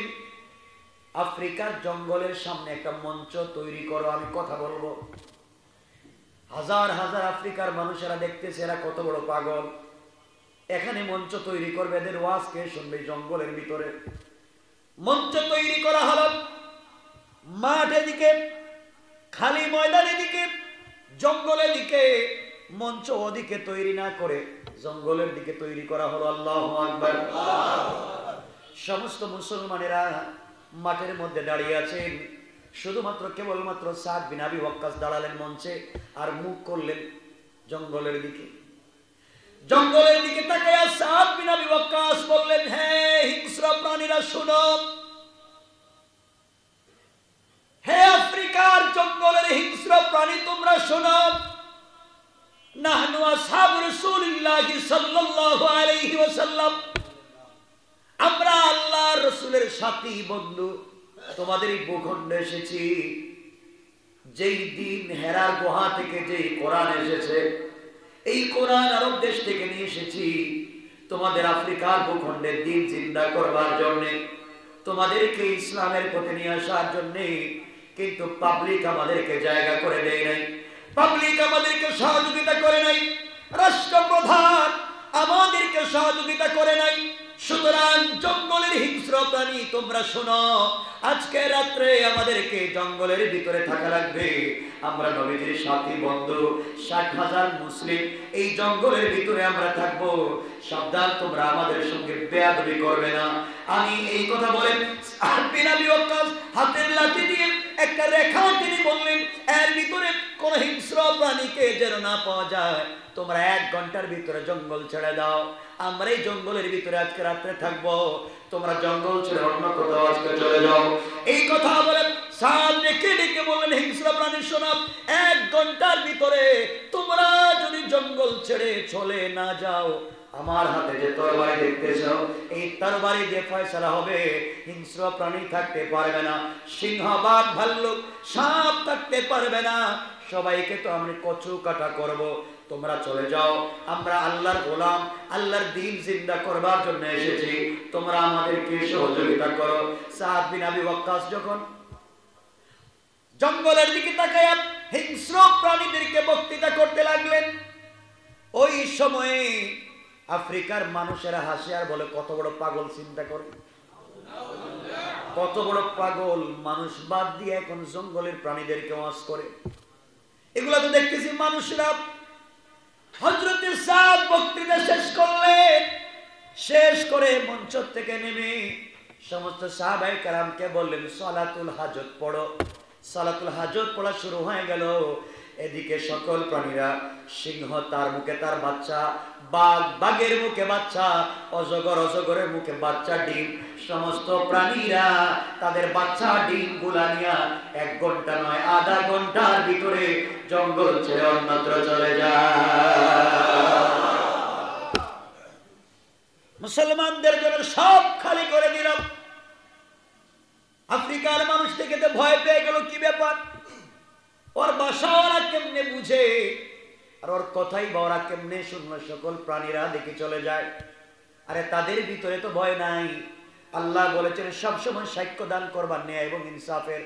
আফ্রিকার জঙ্গলের সামনে একটা মঞ্চ তৈরি করো, আমি কথা বলবো। হাজার হাজার আফ্রিকার মানুষেরা দেখতেছে এরা কত বড় পাগল, এখানে মঞ্চ তৈরি করবে, এদের ওয়াজ কে শুনবে? জঙ্গলের ভিতরে মঞ্চ তৈরি করা হলো, মাঠের দিকে, খালি ময়দানের দিকে, জঙ্গলের দিকে, মঞ্চ ওদিকে তৈরি না করে জঙ্গলের দিকে তৈরি করা হলো। আল্লাহু আকবার। সমস্ত মুসলমানেরা মাঠের মধ্যে দাঁড়িয়ে আছেন, শুধুমাত্র কেবলমাত্র সাদ বিন আবি ওয়াক্কাস দাঁড়ালেন মঞ্চে আর মুখ করলেন জঙ্গলের দিকে। জঙ্গলের দিকে তাকায়া সাদ বিন আবি ওয়াক্কাস বললেন, হে হিংস্র প্রাণীরা শুনো, হে আফ্রিকার জঙ্গলের হিংস্র প্রাণী তোমরা শোনো, নাহনু আসহাবু রাসূলিল্লাহি সাল্লাল্লাহু আলাইহি ওয়াসাল্লাম, আমরা আল্লাহর রাসূলের সাথী বন্ধু তোমাদের এই ভূখণ্ডে এসেছি। যেই দিন হেরার গুহা থেকে যেই কোরআন এসেছে, এই কোরআন আরব দেশ থেকে নিয়ে এসেছি তোমাদের আফ্রিকার ভূখণ্ডে দিন জিন্দা করবার জন্য, তোমাদেরকে ইসলামের পথে নিয়ে আসার জন্য। কিন্তু পাবলিক আমাদেরকে জায়গা করে দেয় নাই, পাবলিক আমাদেরকে সহযোগিতা করে নাই, রাষ্ট্রপ্রধান আমাদেরকে সহযোগিতা করে নাই। সুতরাং জঙ্গলের হিংস্র প্রাণী তোমরা শোনো, আজকে রাত্রে আমাদেরকে জঙ্গলের ভিতরে থাকা লাগবে। আমরা নবীজির সাথী বন্ধু ৬০,০০০ মুসলিম এই জঙ্গলের ভিতরে আমরা থাকবো। সাবধান, তোমরা আমাদের সঙ্গে বেয়াদবি করবে না। আমি এই কথা বলেন হাতের লাঠি দিয়ে একটা রেখা তিনি বললেন, এর ভিতরে কোন হিংস্র প্রাণীকে যেন না পাওয়া যায়। তোমরা ১ ঘন্টার ভিতরে জঙ্গল ছেড়ে দাও, আমরা এই জঙ্গলের ভিতরে আজকে রাত্রে থাকবো। তোমরা জঙ্গল ছেড়ে অন্য কোথাও আজকে চলে যাও। এই কথা বলেন সাদ ডেকে ডেকে বললেন, হিংস্র প্রাণী শোনো, ১ ঘন্টার ভিতরে তোমরা যদি জঙ্গল ছেড়ে চলে না যাও, আমার হাতে যে তরবারি দেখতেছো, এই তরবারি দিয়ে ফয়সালা হবে। হিংস্র প্রাণী থাকতে পারবে না, সিংহ, বাঘ, ভাল্লুক, সাপ থাকতে পারবে না। সবাইকে তো আমি কচু কাটা করব। তোমরা চলে যাও, আমরা আল্লাহর গোলাম, আল্লাহর দ্বীন জিন্দা করবার জন্য এসেছি, তোমরা আমাদেরকে সহযোগিতা করো। সাদ বিন আবি ওয়াক্কাস যখন জঙ্গলের দিকে তাকায়া হিংস্র প্রাণীদেরকে বক্তৃতা করতে লাগলেন, ওই সময়ে আফ্রিকার মানুষেরা হাসে আর বলে, কত বড় পাগল, চিন্তা করে কত বড় পাগল মানুষ, বাদ দিয়ে এখন জঙ্গলের প্রাণীদেরকে ওয়াজ করে। এগুলা তো দেখতেছি মানুষরা। হযরত সাদ বক্তৃতা শেষ করলেন, শেষ করে মঞ্চ থেকে নেমে সমস্ত সাহাবায়ে কেরামকে বললেন, সালাতুল হাজত পড়ো। সালাতুল হাজত পড়া শুরু হয়ে গেল। এদিকে সকল প্রাণীরা, সিংহ তার মুখে তার বাচ্চা, বাঘ বাঘের মুখে বাচ্চা, অজগর অজগরের মুখে বাচ্চা ডিম, সমস্ত প্রাণীরা তাদের বাচ্চা ডিম গুলা নিয়া ১ ঘন্টা নয়, আধা ঘন্টার ভিতরে জঙ্গল ছেড়ে অন্যত্র চলে যায়। মুসলমানদের জন্য সব খালি করে দিলাম। আফ্রিকার মানুষ থেকে তো ভয় পেয়ে গেল, কি ব্যাপার, ওর বাসা ওরা কেমনে বুঝে, আর ওর কথাই বা ওরা কেমনে শুনলো। সকল প্রাণীরা দেখে চলে যায়। আরে তাদের ভিতরে তো ভয় নাই। আল্লাহ বলেছেন সবসময় সাক্ষ্য দান করবার, ন্যায় এবং ইনসাফের,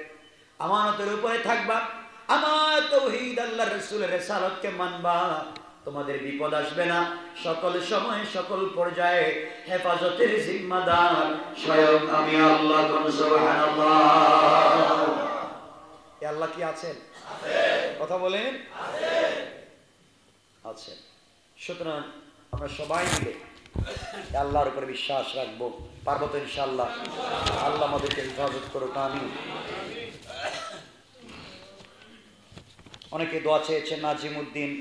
আমানতের উপরে থাকবা, আমার তাওহীদ আল্লাহর রাসূলের রিসালাতকে মানবা, তোমাদের বিপদ আসবে না। সকল সময় সকল পর্যায়ে হেফাজতের জিম্মাদার স্বয়ং আমি আল্লাহ। সুবহানাল্লাহ। এ আল্লাহ কি আছেন? কথা বলেন, আছেন। সুতরাং আমরা সবাই মিলে আল্লাহর উপরে বিশ্বাস রাখবো, পারবো তো ইনশাআল্লাহ। আল্লাহ আমাদেরকে হেফাজত করুক, আমিন। অনেকে দোয়া চেয়েছেন, নাজিমউদ্দিন